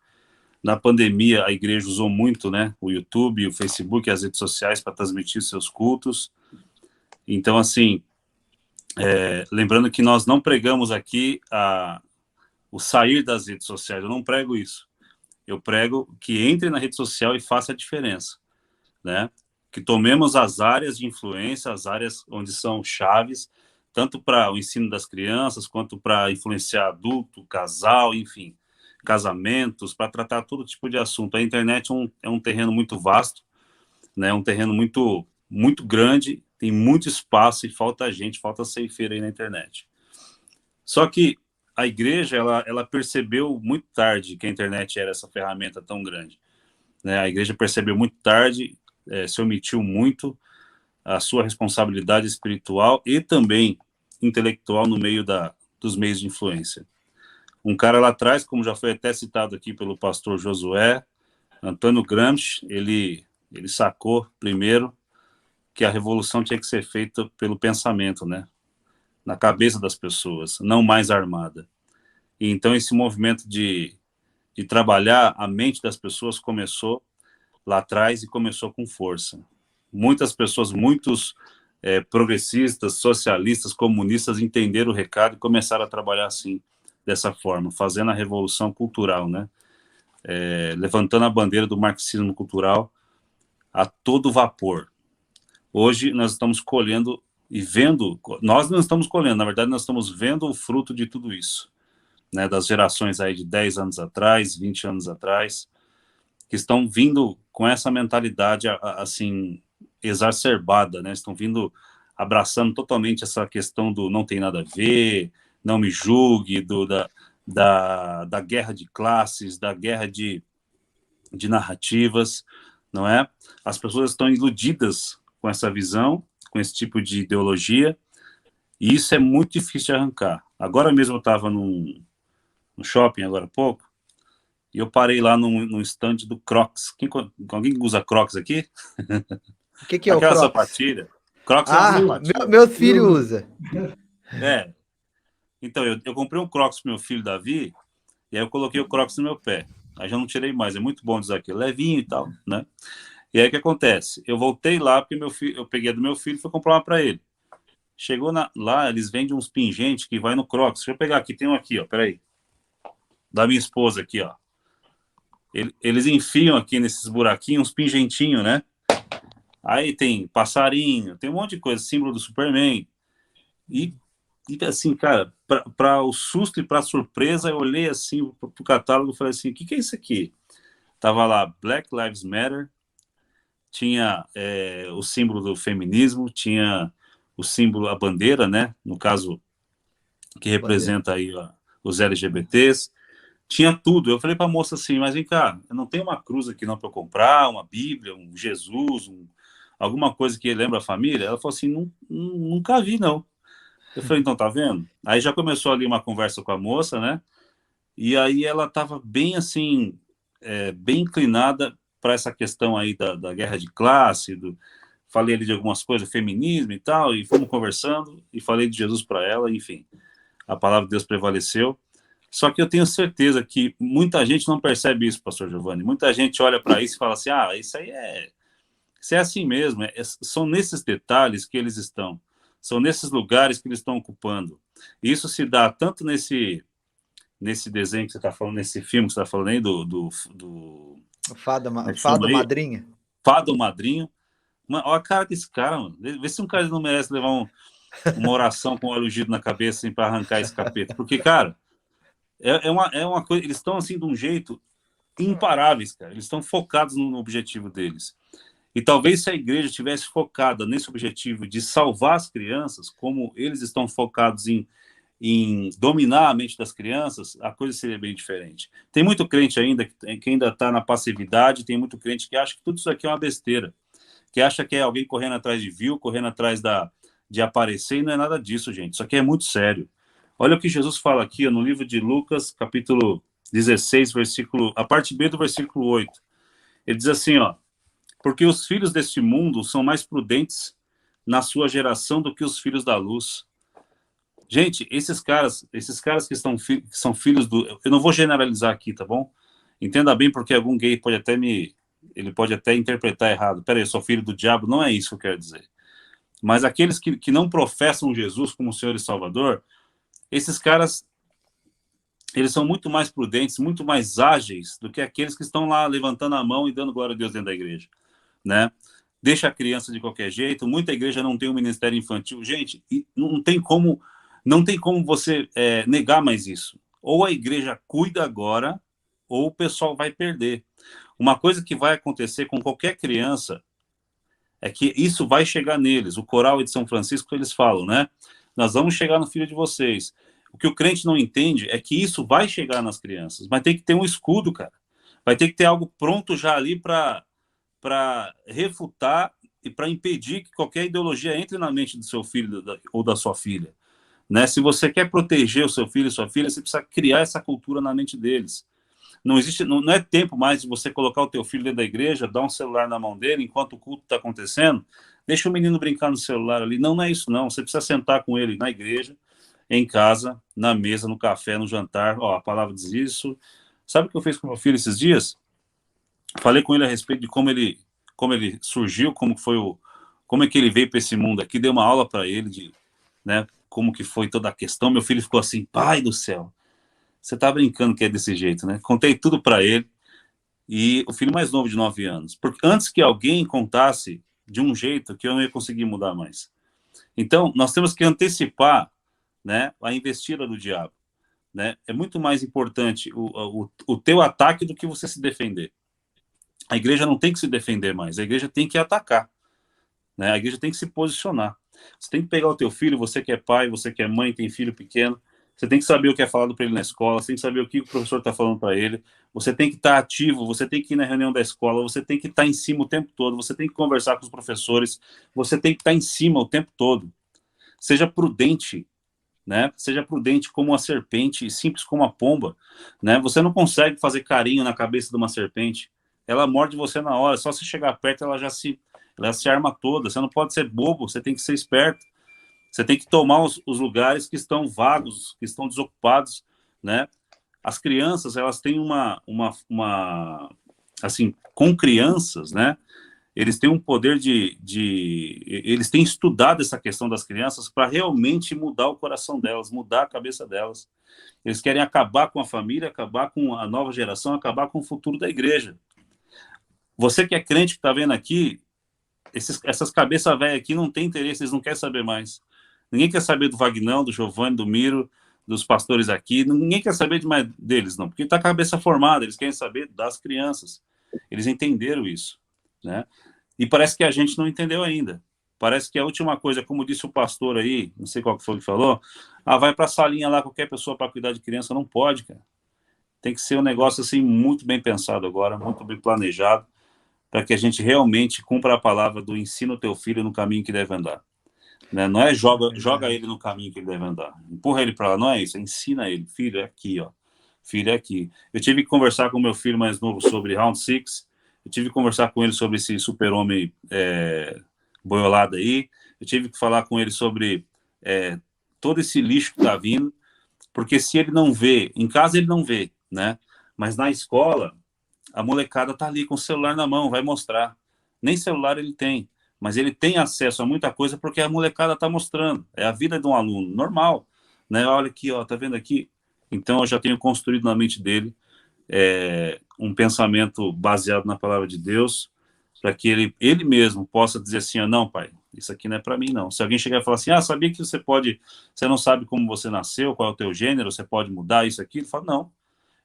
Na pandemia, a igreja usou muito, né, o YouTube, o Facebook, as redes sociais para transmitir seus cultos. Então, assim, lembrando que nós não pregamos aqui o sair das redes sociais, eu não prego isso. Eu prego que entre na rede social e faça a diferença, né? Que tomemos as áreas de influência, as áreas onde são chaves, tanto para o ensino das crianças, quanto para influenciar adulto, casal, enfim, casamentos, para tratar todo tipo de assunto. A internet é um terreno muito vasto, né? Um terreno muito, muito grande, tem muito espaço e falta gente, falta ceifeiro aí na internet. Só que a igreja, ela percebeu muito tarde que a internet era essa ferramenta tão grande, né? A igreja percebeu muito tarde, se omitiu muito a sua responsabilidade espiritual e também intelectual no meio dos meios de influência. Um cara lá atrás, como já foi até citado aqui pelo pastor Josué, Antônio Gramsci, ele sacou primeiro que a revolução tinha que ser feita pelo pensamento, né? Na cabeça das pessoas, não mais armada. E então esse movimento de trabalhar a mente das pessoas começou lá atrás e começou com força. Muitas pessoas, muitos progressistas, socialistas, comunistas entenderam o recado e começaram a trabalhar assim, dessa forma, fazendo a revolução cultural, né? Levantando a bandeira do marxismo cultural a todo vapor. Hoje nós estamos colhendo e vendo, nós não estamos colhendo, na verdade nós estamos vendo o fruto de tudo isso, né, das gerações aí de 10 anos atrás, 20 anos atrás, que estão vindo com essa mentalidade, assim, exacerbada, né, estão vindo abraçando totalmente essa questão do não tem nada a ver, não me julgue, da guerra de classes, da guerra de narrativas, não é? As pessoas estão iludidas com essa visão, com esse tipo de ideologia, e isso é muito difícil de arrancar. Agora mesmo eu estava no shopping, agora há pouco, e eu parei lá no stand do Crocs. Alguém usa Crocs aqui? O que é o Aquela Crocs? sapatilha. Crocs é uma sapatilha. Meu filho usa. Então, eu comprei um Crocs pro meu filho Davi, e aí eu coloquei o Crocs no meu pé. Aí já não tirei mais, é muito bom dizer aquilo, levinho e tal, né? E aí o que acontece? Eu voltei lá, porque eu peguei do meu filho e fui comprar uma para ele. Chegou lá, eles vendem uns pingentes que vai no Crocs. Deixa eu pegar aqui, tem um aqui, ó, peraí. Da minha esposa aqui, ó. Eles enfiam aqui nesses buraquinhos uns pingentinhos, né? Aí tem passarinho, tem um monte de coisa, símbolo do Superman. E assim, cara, para o susto e para a surpresa, eu olhei assim pro catálogo e falei assim, o que é isso aqui? Tava lá, Black Lives Matter, tinha o símbolo do feminismo, tinha o símbolo, a bandeira, né? No caso, que representa aí os LGBTs. Tinha tudo. Eu falei para a moça assim, mas vem cá, eu não tenho uma cruz aqui não para eu comprar, uma Bíblia, um Jesus, alguma coisa que lembra a família? Ela falou assim, nunca vi, não. Eu falei, então, tá vendo? Aí já começou ali uma conversa com a moça, né? E aí ela estava bem assim, bem inclinada para essa questão aí da guerra de classe, falei ali de algumas coisas, feminismo e tal, e fomos conversando, e falei de Jesus para ela, enfim, a palavra de Deus prevaleceu. Só que eu tenho certeza que muita gente não percebe isso, pastor Giovanni. Muita gente olha para isso e fala assim, isso é assim mesmo, são nesses detalhes que eles estão, são nesses lugares que eles estão ocupando. E isso se dá tanto nesse desenho que você está falando, nesse filme que você está falando aí, do Fada Madrinha. fada ou madrinho. Olha a cara desse cara, mano. Vê se um cara não merece levar uma oração com óleo ungido na cabeça assim, para arrancar esse capeta. Porque, cara, é uma coisa... Eles estão, assim, de um jeito imparáveis, cara. Eles estão focados no objetivo deles. E talvez se a igreja tivesse focada nesse objetivo de salvar as crianças, como eles estão focados em dominar a mente das crianças, a coisa seria bem diferente. Tem muito crente ainda que ainda está na passividade, tem muito crente que acha que tudo isso aqui é uma besteira, que acha que é alguém correndo atrás de view, correndo atrás de aparecer, e não é nada disso, gente. Isso aqui é muito sério. Olha o que Jesus fala aqui, ó, no livro de Lucas, capítulo 16, a parte B do versículo 8. Ele diz assim, ó: porque os filhos deste mundo são mais prudentes na sua geração do que os filhos da luz. Gente, esses caras que são filhos do... Eu não vou generalizar aqui, tá bom? Entenda bem, porque algum gay pode até ele pode até interpretar errado. Peraí, eu sou filho do diabo. Não é isso que eu quero dizer. Mas aqueles que não professam Jesus como Senhor e Salvador, esses caras, eles são muito mais prudentes, muito mais ágeis do que aqueles que estão lá levantando a mão e dando glória a Deus dentro da igreja, né? Deixa a criança de qualquer jeito. Muita igreja não tem um ministério infantil. Gente, não tem como você negar mais isso. Ou a igreja cuida agora, ou o pessoal vai perder. Uma coisa que vai acontecer com qualquer criança é que isso vai chegar neles. O coral de São Francisco, eles falam, né? Nós vamos chegar no filho de vocês. O que o crente não entende é que isso vai chegar nas crianças, mas tem que ter um escudo, cara. Vai ter que ter algo pronto já ali para refutar e para impedir que qualquer ideologia entre na mente do seu filho ou da sua filha, né? Se você quer proteger o seu filho e sua filha, você precisa criar essa cultura na mente deles. Não é tempo mais de você colocar o teu filho dentro da igreja, dar um celular na mão dele enquanto o culto está acontecendo, deixa o menino brincar no celular ali. Não é isso, não. Você precisa sentar com ele na igreja, em casa, na mesa, no café, no jantar. Ó, a palavra diz isso. Sabe o que eu fiz com meu filho esses dias? Falei com ele a respeito de como ele surgiu, como é que ele veio para esse mundo aqui. Dei uma aula para ele né, como que foi toda a questão. Meu filho ficou assim: pai do céu, você tá brincando que é desse jeito, né? Contei tudo para ele. E o filho mais novo de 9 anos. Porque antes que alguém contasse de um jeito que eu não ia conseguir mudar mais. Então, nós temos que antecipar, né, a investida do diabo, né? É muito mais importante o teu ataque do que você se defender. A igreja não tem que se defender mais, a igreja tem que atacar, né? A igreja tem que se posicionar. Você tem que pegar o teu filho, você que é pai, você que é mãe, tem filho pequeno, você tem que saber o que é falado para ele na escola, você tem que saber o que o professor está falando para ele, você tem que estar ativo, você tem que ir na reunião da escola, você tem que estar em cima o tempo todo, você tem que conversar com os professores, você tem que estar em cima o tempo todo. Seja prudente, né? Seja prudente como a serpente e simples como a pomba, né? Você não consegue fazer carinho na cabeça de uma serpente, ela morde você na hora, só se chegar perto ela se arma toda. Você não pode ser bobo, você tem que ser esperto, você tem que tomar os lugares que estão vagos, que estão desocupados, né? As crianças, elas têm assim, com crianças, né? Eles têm um poder eles têm estudado essa questão das crianças para realmente mudar o coração delas, mudar a cabeça delas. Eles querem acabar com a família, acabar com a nova geração, acabar com o futuro da igreja. Você que é crente, que está vendo aqui, essas cabeças velhas aqui não têm interesse, eles não querem saber mais. Ninguém quer saber do Vagnão, do Giovanni, do Miro, dos pastores aqui, ninguém quer saber mais deles, não, porque está a cabeça formada, eles querem saber das crianças. Eles entenderam isso, né? E parece que a gente não entendeu ainda. Parece que a última coisa, como disse o pastor aí, não sei qual que foi que falou, vai para a salinha lá, qualquer pessoa para cuidar de criança. Não pode, cara. Tem que ser um negócio assim muito bem pensado agora, muito bem planejado, para que a gente realmente cumpra a palavra do ensina o teu filho no caminho que deve andar. Né? Não é joga ele no caminho que ele deve andar. Empurra ele para lá, não é isso. Ensina ele. Filho, é aqui, ó. Filho, é aqui. Eu tive que conversar com meu filho mais novo sobre Round 6. Eu tive que conversar com ele sobre esse super-homem boiolado aí. Eu tive que falar com ele sobre todo esse lixo que está vindo. Porque se ele não vê, em casa ele não vê, né? Mas na escola, a molecada tá ali com o celular na mão, vai mostrar. Nem celular ele tem, mas ele tem acesso a muita coisa porque a molecada tá mostrando. É a vida de um aluno normal, né? Olha aqui, ó, tá vendo aqui? Então eu já tenho construído na mente dele um pensamento baseado na palavra de Deus, para que ele mesmo possa dizer assim, não, pai, isso aqui não é para mim, não. Se alguém chegar e falar assim, sabia que você não sabe como você nasceu, qual é o teu gênero, você pode mudar isso aqui? Ele fala, não,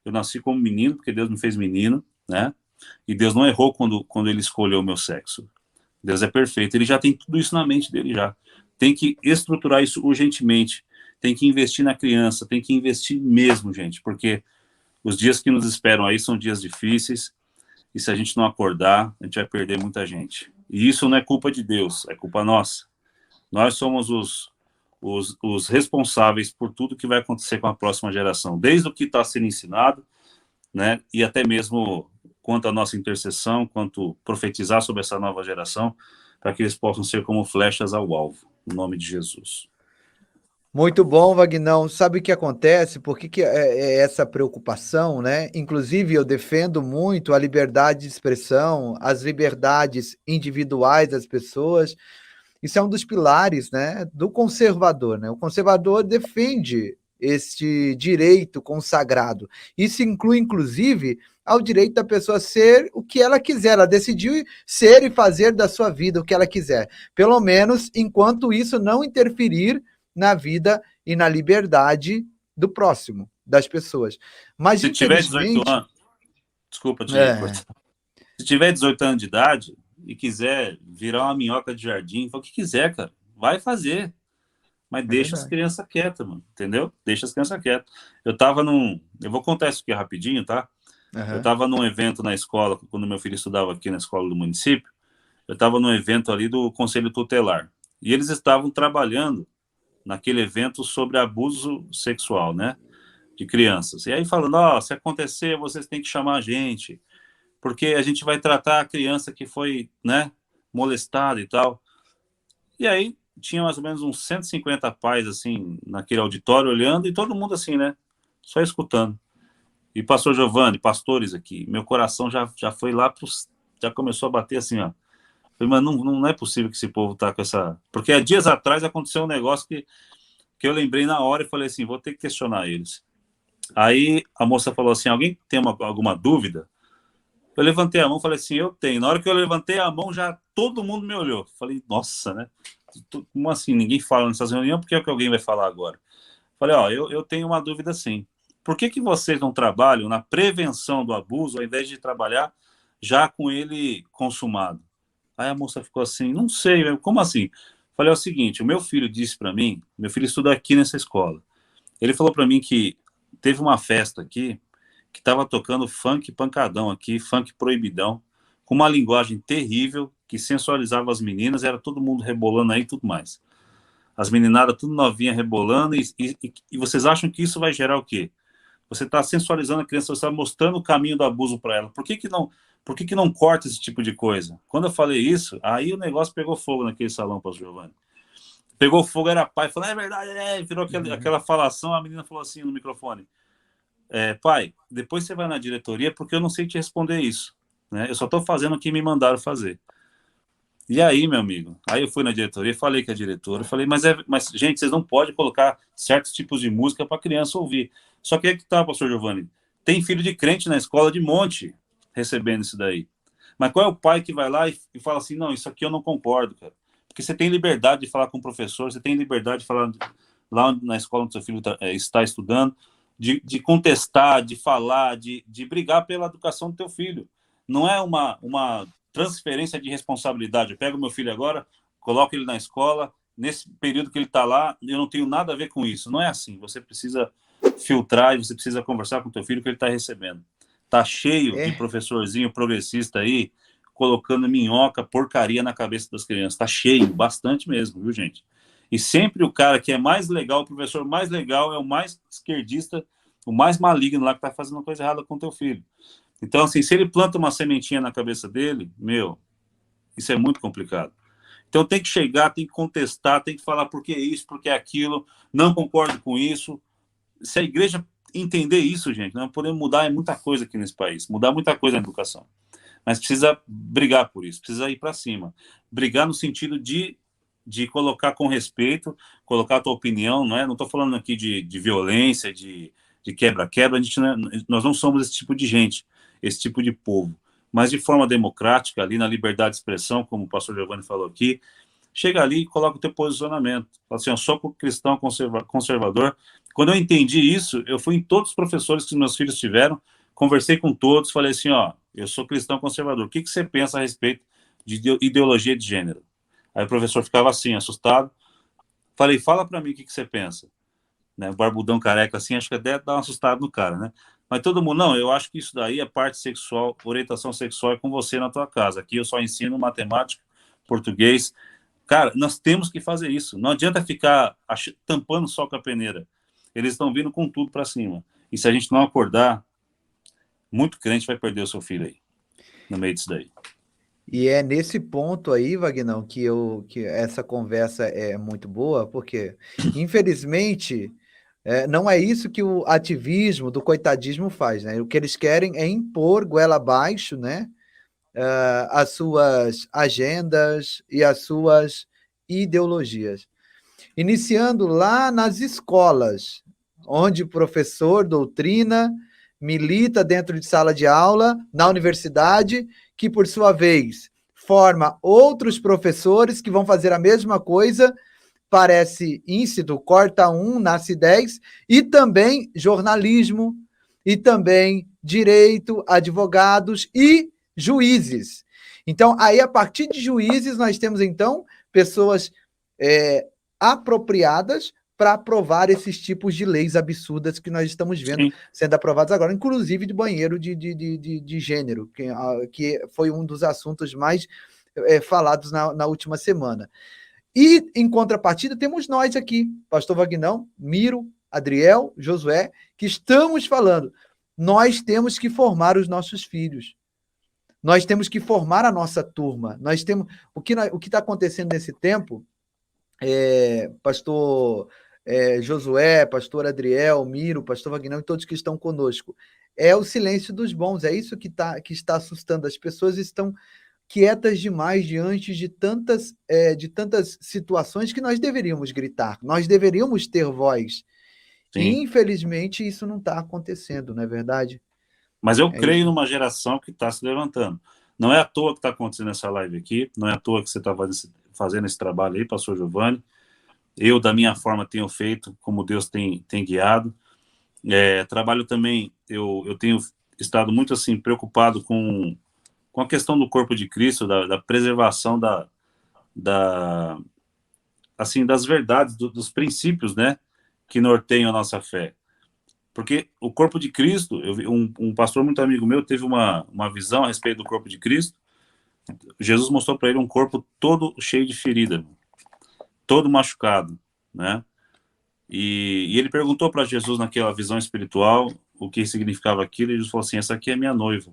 eu nasci como menino, porque Deus me fez menino, né? E Deus não errou quando ele escolheu o meu sexo. Deus é perfeito, ele já tem tudo isso na mente dele já. Tem que estruturar isso urgentemente, tem que investir na criança, tem que investir mesmo, gente, porque os dias que nos esperam aí são dias difíceis, e se a gente não acordar, a gente vai perder muita gente. E isso não é culpa de Deus, é culpa nossa. Nós somos os responsáveis por tudo que vai acontecer com a próxima geração, desde o que está sendo ensinado, né, e até mesmo quanto à nossa intercessão, quanto profetizar sobre essa nova geração, para que eles possam ser como flechas ao alvo, no nome de Jesus. Muito bom, Vagnão. Sabe o que acontece? Por que é essa preocupação, né? Inclusive, eu defendo muito a liberdade de expressão, as liberdades individuais das pessoas. Isso é um dos pilares, né, do conservador, né? O conservador defende este direito consagrado. Isso inclui, inclusive, ao direito da pessoa ser o que ela quiser. Ela decidiu ser e fazer da sua vida o que ela quiser. Pelo menos enquanto isso não interferir na vida e na liberdade do próximo, das pessoas. Mas, se tiver 18 anos, desculpa te cortar. Se tiver 18 anos de idade e quiser virar uma minhoca de jardim, fala o que quiser, cara, vai fazer. Mas deixa as crianças quietas, mano, entendeu? Deixa as crianças quietas. Eu vou contar isso aqui rapidinho, tá? Eu estava num evento na escola, quando meu filho estudava aqui na escola do município, eu estava num evento ali do Conselho Tutelar. E eles estavam trabalhando naquele evento sobre abuso sexual, né, de crianças. E aí falando, se acontecer, vocês têm que chamar a gente, porque a gente vai tratar a criança que foi, né, molestada e tal. E aí tinha mais ou menos uns 150 pais, assim, naquele auditório, olhando, e todo mundo assim, né, só escutando. E pastor Giovanni, pastores aqui, meu coração já foi lá, já começou a bater assim, ó. Falei, mas não é possível que esse povo tá com essa... Porque há dias atrás aconteceu um negócio que eu lembrei na hora e falei assim, vou ter que questionar eles. Aí a moça falou assim, alguém tem alguma dúvida? Eu levantei a mão e falei assim, eu tenho. Na hora que eu levantei a mão, já todo mundo me olhou. Falei, nossa, né? Como assim? Ninguém fala nessas reuniões, porque é o que alguém vai falar agora? Falei, eu tenho uma dúvida sim. Por que vocês não trabalham na prevenção do abuso, ao invés de trabalhar já com ele consumado? Aí a moça ficou assim, não sei, como assim? Falei, é o seguinte, o meu filho disse para mim, meu filho estuda aqui nessa escola, ele falou para mim que teve uma festa aqui, que estava tocando funk pancadão aqui, funk proibidão, com uma linguagem terrível, que sensualizava as meninas, era todo mundo rebolando aí e tudo mais. As meninadas tudo novinha rebolando, e vocês acham que isso vai gerar o quê? Você está sensualizando a criança, você está mostrando o caminho do abuso para ela. Por que não corta esse tipo de coisa? Quando eu falei isso, aí o negócio pegou fogo naquele salão, pastor Giovanni. Pegou fogo, era pai, falou, é verdade, virou aquela falação, a menina falou assim no microfone, pai, depois você vai na diretoria, porque eu não sei te responder isso, né? Eu só estou fazendo o que me mandaram fazer. E aí, meu amigo, aí eu fui na diretoria, falei com a diretora, falei, mas gente, vocês não podem colocar certos tipos de música para criança ouvir. Só que é que tá, pastor Giovanni, tem filho de crente na escola de monte recebendo isso daí. Mas qual é o pai que vai lá e fala assim, não, isso aqui eu não concordo, cara. Porque você tem liberdade de falar com o professor, você tem liberdade de falar lá na escola onde seu filho está estudando, de contestar, de falar, de brigar pela educação do teu filho. Não é uma transferência de responsabilidade. Eu pego meu filho agora, coloco ele na escola, nesse período que ele está lá, eu não tenho nada a ver com isso. Não é assim. Você precisa filtrar e você precisa conversar com o teu filho que ele está recebendo. Tá cheio de professorzinho progressista aí, colocando minhoca, porcaria na cabeça das crianças. Tá cheio, bastante mesmo, viu, gente? E sempre o cara que é mais legal, o professor mais legal, é o mais esquerdista, o mais maligno lá que tá fazendo uma coisa errada com o teu filho. Então, assim, se ele planta uma sementinha na cabeça dele, isso é muito complicado. Então tem que chegar, tem que contestar, tem que falar por que isso, por que aquilo, não concordo com isso. Se a igreja entender isso, gente, nós podemos mudar muita coisa aqui nesse país, mudar muita coisa na educação. Mas precisa brigar por isso, precisa ir para cima. Brigar no sentido de colocar com respeito, colocar a tua opinião, não é? Não estou falando aqui de violência, de quebra-quebra, nós não somos esse tipo de gente, esse tipo de povo. mas de forma democrática, ali na liberdade de expressão, como o pastor Giovanni falou aqui, chega ali e coloca o teu posicionamento. Fala assim, eu sou cristão conservador. Quando eu entendi isso, eu fui em todos os professores que os meus filhos tiveram, conversei com todos, falei assim, ó, eu sou cristão conservador, o que você pensa a respeito de ideologia de gênero? Aí o professor ficava assim, assustado. Falei, fala para mim o que você pensa. Né, o barbudão careca assim, acho que até dá um assustado no cara, né? Mas todo mundo, não, eu acho que isso daí é parte sexual, orientação sexual é com você na tua casa. Aqui eu só ensino matemática, português. Cara, nós temos que fazer isso. Não adianta ficar tampando só com a peneira. Eles estão vindo com tudo para cima. E se a gente não acordar, muito crente vai perder o seu filho aí, no meio disso daí. E é nesse ponto aí, Vagnão, que essa conversa é muito boa, porque, infelizmente, não é isso que o ativismo do coitadismo faz, né? O que eles querem é impor goela abaixo, né? As suas agendas e as suas ideologias. Iniciando lá nas escolas, onde o professor doutrina, milita dentro de sala de aula, na universidade, que, por sua vez, forma outros professores que vão fazer a mesma coisa, parece íncito, corta um, nasce 10, e também jornalismo, e também direito, advogados e juízes. Então, aí, a partir de juízes, nós temos, então, pessoas apropriadas para aprovar esses tipos de leis absurdas que nós estamos vendo Sim. sendo aprovadas agora, inclusive de banheiro de gênero, que foi um dos assuntos mais falados na última semana. E, em contrapartida, temos nós aqui, pastor Vagnão, Miro, Adriel, Josué, que estamos falando, nós temos que formar os nossos filhos. Nós temos que formar a nossa turma. Nós temos o que está acontecendo nesse tempo, pastor Josué, pastor Adriel, Miro, pastor Vagnão e todos que estão conosco, é o silêncio dos bons, é isso que está assustando. As pessoas estão quietas demais diante de tantas situações que nós deveríamos gritar, nós deveríamos ter voz. Sim. E, infelizmente, isso não está acontecendo, não é verdade? Mas eu creio numa geração que está se levantando. Não é à toa que está acontecendo essa live aqui, não é à toa que você está fazendo esse trabalho aí, pastor Giovanni. Eu, da minha forma, tenho feito, como Deus tem guiado. Trabalho também, eu tenho estado muito assim, preocupado com a questão do corpo de Cristo, da preservação assim, das verdades, dos princípios, né, que norteiam a nossa fé. Porque o corpo de Cristo, um pastor muito amigo meu teve uma visão a respeito do corpo de Cristo. Jesus mostrou para ele um corpo todo cheio de ferida, todo machucado, né? E ele perguntou para Jesus naquela visão espiritual o que significava aquilo, e Jesus falou assim, essa aqui é minha noiva,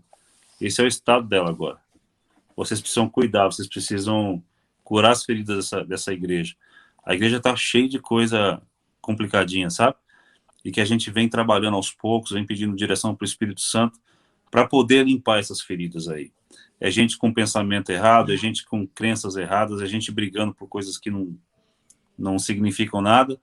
esse é o estado dela agora. Vocês precisam cuidar, vocês precisam curar as feridas dessa igreja. A igreja está cheia de coisa complicadinha, sabe? E que a gente vem trabalhando aos poucos, vem pedindo direção para o Espírito Santo para poder limpar essas feridas aí. É gente com pensamento errado, é gente com crenças erradas, é gente brigando por coisas que não significam nada,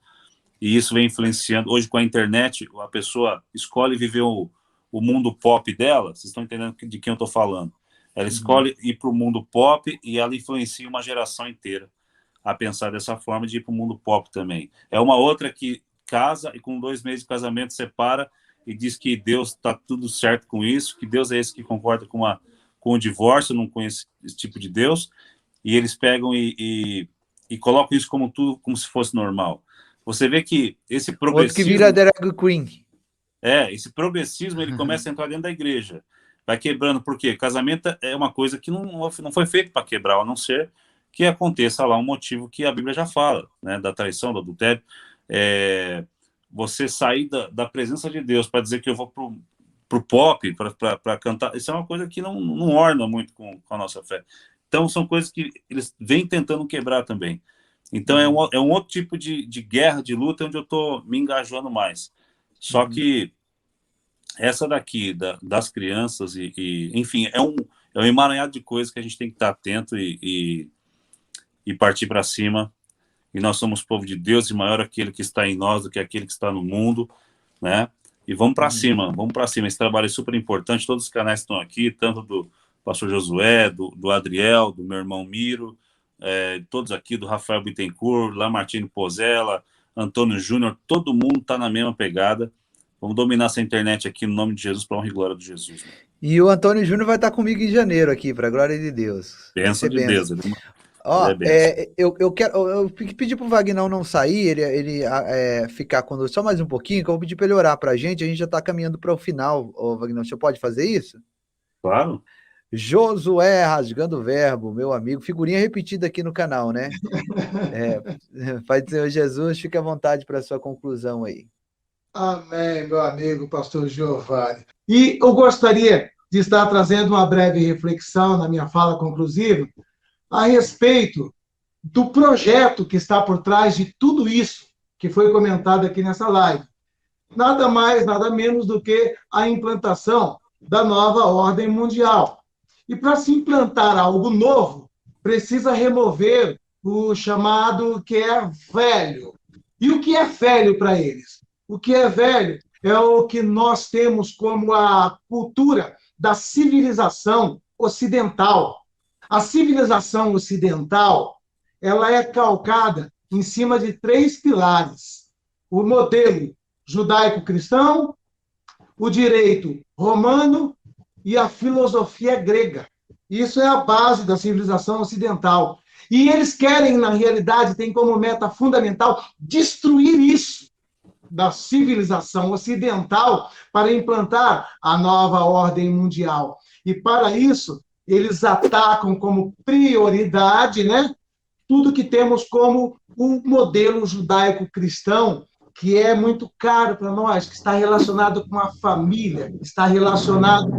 e isso vem influenciando. Hoje, com a internet, a pessoa escolhe viver o mundo pop dela, vocês estão entendendo de quem eu estou falando. Ela escolhe ir para o mundo pop e ela influencia uma geração inteira a pensar dessa forma, de ir para o mundo pop também. É uma outra que casa e com 2 meses de casamento separa e diz que Deus está tudo certo com isso, que Deus é esse que concorda com o divórcio, não conhece esse tipo de Deus, e eles pegam e colocam isso como tudo, como se fosse normal. Você vê que esse progressismo... Outro que vira drag queen. Esse progressismo, ele começa a entrar dentro da igreja. Vai quebrando, porque casamento é uma coisa que não foi feito para quebrar, a não ser que aconteça lá um motivo que a Bíblia já fala, né, da traição, do adultério. Você sair da presença de Deus para dizer que eu vou pro pop, para cantar, isso é uma coisa que não orna muito com a nossa fé. Então, são coisas que eles vêm tentando quebrar também. Então, é um outro tipo de guerra, de luta, onde eu estou me engajando mais. Só que essa daqui, das crianças, enfim, é um emaranhado de coisas que a gente tem que estar atento e partir para cima. E nós somos povo de Deus, e maior aquele que está em nós do que aquele que está no mundo, né? E vamos para cima, vamos para cima. Esse trabalho é super importante, todos os canais estão aqui, tanto pastor Josué, do Adriel, do meu irmão Miro, todos aqui, do Rafael Bittencourt, Lamartine Pozella, Antônio Júnior, todo mundo está na mesma pegada. Vamos dominar essa internet aqui no nome de Jesus, para honra e glória de Jesus. E o Antônio Júnior vai estar comigo em janeiro aqui, para a glória de Deus. Bênção de Deus. Ó, eu pedi pro Vagnão não sair, ele ficar conosco só mais um pouquinho, que eu vou pedir para ele orar para a gente já está caminhando para o final. Ô, Vagnão, você pode fazer isso? Claro. Josué Rasgando o Verbo, meu amigo, figurinha repetida aqui no canal, né? Pai do Senhor Jesus, fique à vontade para a sua conclusão aí. Amém, meu amigo pastor Giovanni. E eu gostaria de estar trazendo uma breve reflexão na minha fala conclusiva a respeito do projeto que está por trás de tudo isso que foi comentado aqui nessa live. Nada mais, nada menos do que a implantação da nova ordem mundial. E para se implantar algo novo, precisa remover o chamado que é velho. E o que é velho para eles? O que é velho é o que nós temos como a cultura da civilização ocidental. A civilização ocidental, ela é calcada em cima de 3 pilares: o modelo judaico-cristão, o direito romano e a filosofia grega. Isso é a base da civilização ocidental. E eles querem, na realidade, tem como meta fundamental destruir isso da civilização ocidental para implantar a nova ordem mundial. E para isso, eles atacam como prioridade, né, tudo que temos como um modelo judaico-cristão, que é muito caro para nós, que está relacionado com a família, está relacionado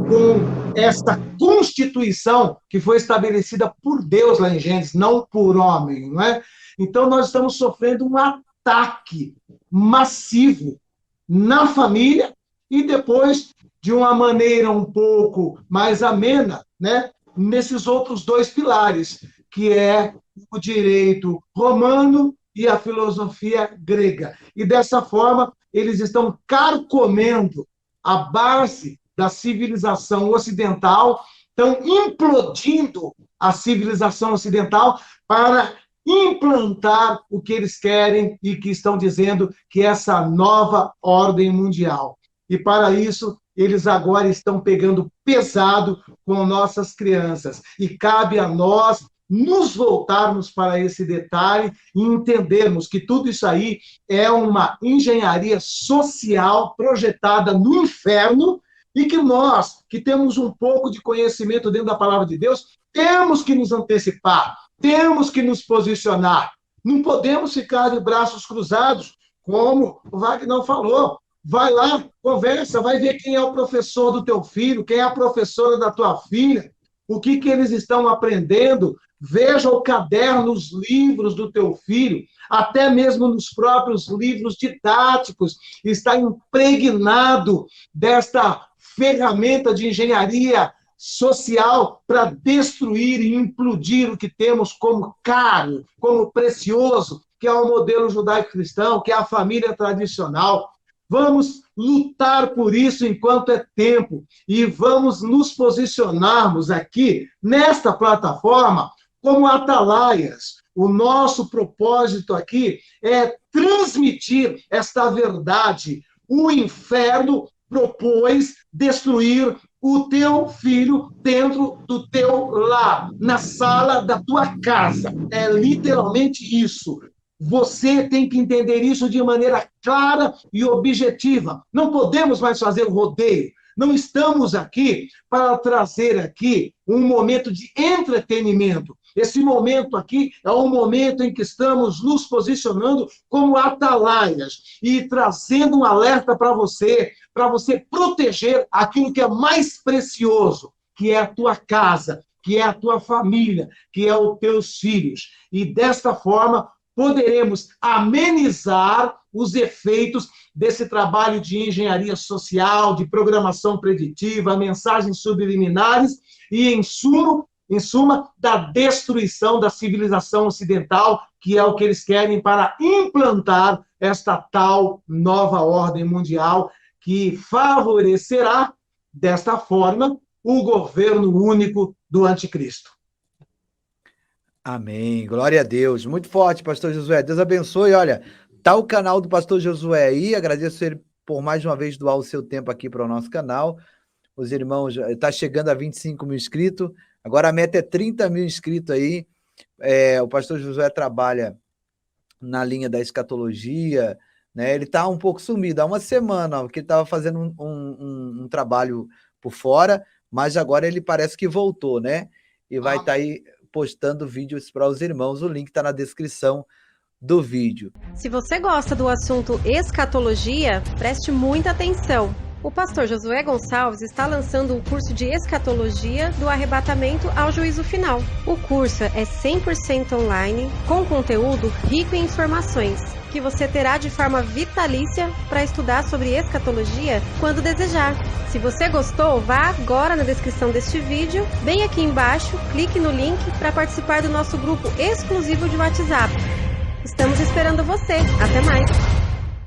com esta constituição que foi estabelecida por Deus lá em Gênesis, não por homem, não é? Então, nós estamos sofrendo um ataque massivo na família e depois, de uma maneira um pouco mais amena, né, nesses outros 2 pilares, que é o direito romano e a filosofia grega. E dessa forma, eles estão carcomendo a base da civilização ocidental, estão implodindo a civilização ocidental para implantar o que eles querem e que estão dizendo que é essa nova ordem mundial. E para isso, eles agora estão pegando pesado com nossas crianças. E cabe a nós nos voltarmos para esse detalhe e entendermos que tudo isso aí é uma engenharia social projetada no inferno e que nós, que temos um pouco de conhecimento dentro da palavra de Deus, temos que nos antecipar, temos que nos posicionar. Não podemos ficar de braços cruzados, como o Wagner falou. Vai lá, conversa, vai ver quem é o professor do teu filho, quem é a professora da tua filha, o que eles estão aprendendo. Veja o caderno, os livros do teu filho, até mesmo nos próprios livros didáticos, está impregnado desta ferramenta de engenharia social para destruir e implodir o que temos como caro, como precioso, que é o modelo judaico-cristão, que é a família tradicional. Vamos lutar por isso enquanto é tempo e vamos nos posicionarmos aqui nesta plataforma como atalaias. O nosso propósito aqui é transmitir esta verdade. O inferno propôs destruir o teu filho dentro do teu lar, na sala da tua casa. É literalmente isso. Você tem que entender isso de maneira clara e objetiva. Não podemos mais fazer rodeio. Não estamos aqui para trazer aqui um momento de entretenimento. Esse momento aqui é um momento em que estamos nos posicionando como atalaias e trazendo um alerta para você proteger aquilo que é mais precioso, que é a tua casa, que é a tua família, que é os teus filhos. E desta forma, poderemos amenizar os efeitos desse trabalho de engenharia social, de programação preditiva, mensagens subliminares e, em suma, da destruição da civilização ocidental, que é o que eles querem para implantar esta tal nova ordem mundial que favorecerá, desta forma, o governo único do anticristo. Amém. Glória a Deus. Muito forte, pastor Josué. Deus abençoe. Olha, tá o canal do pastor Josué aí. Agradeço ele por mais uma vez doar o seu tempo aqui para o nosso canal. Os irmãos, está chegando a 25 mil inscritos. Agora a meta é 30 mil inscritos aí. O pastor Josué trabalha na linha da escatologia, né? Ele está um pouco sumido há uma semana, porque ele estava fazendo um trabalho por fora, mas agora ele parece que voltou, né? E vai estar aí postando vídeos para os irmãos. O link está na descrição do vídeo. Se você gosta do assunto escatologia, preste muita atenção. O pastor Josué Gonçalves está lançando o curso de escatologia do arrebatamento ao juízo final. O curso é 100% online, com conteúdo rico em informações, que você terá de forma vitalícia para estudar sobre escatologia quando desejar. Se você gostou, vá agora na descrição deste vídeo, bem aqui embaixo, clique no link para participar do nosso grupo exclusivo de WhatsApp. Estamos esperando você. Até mais!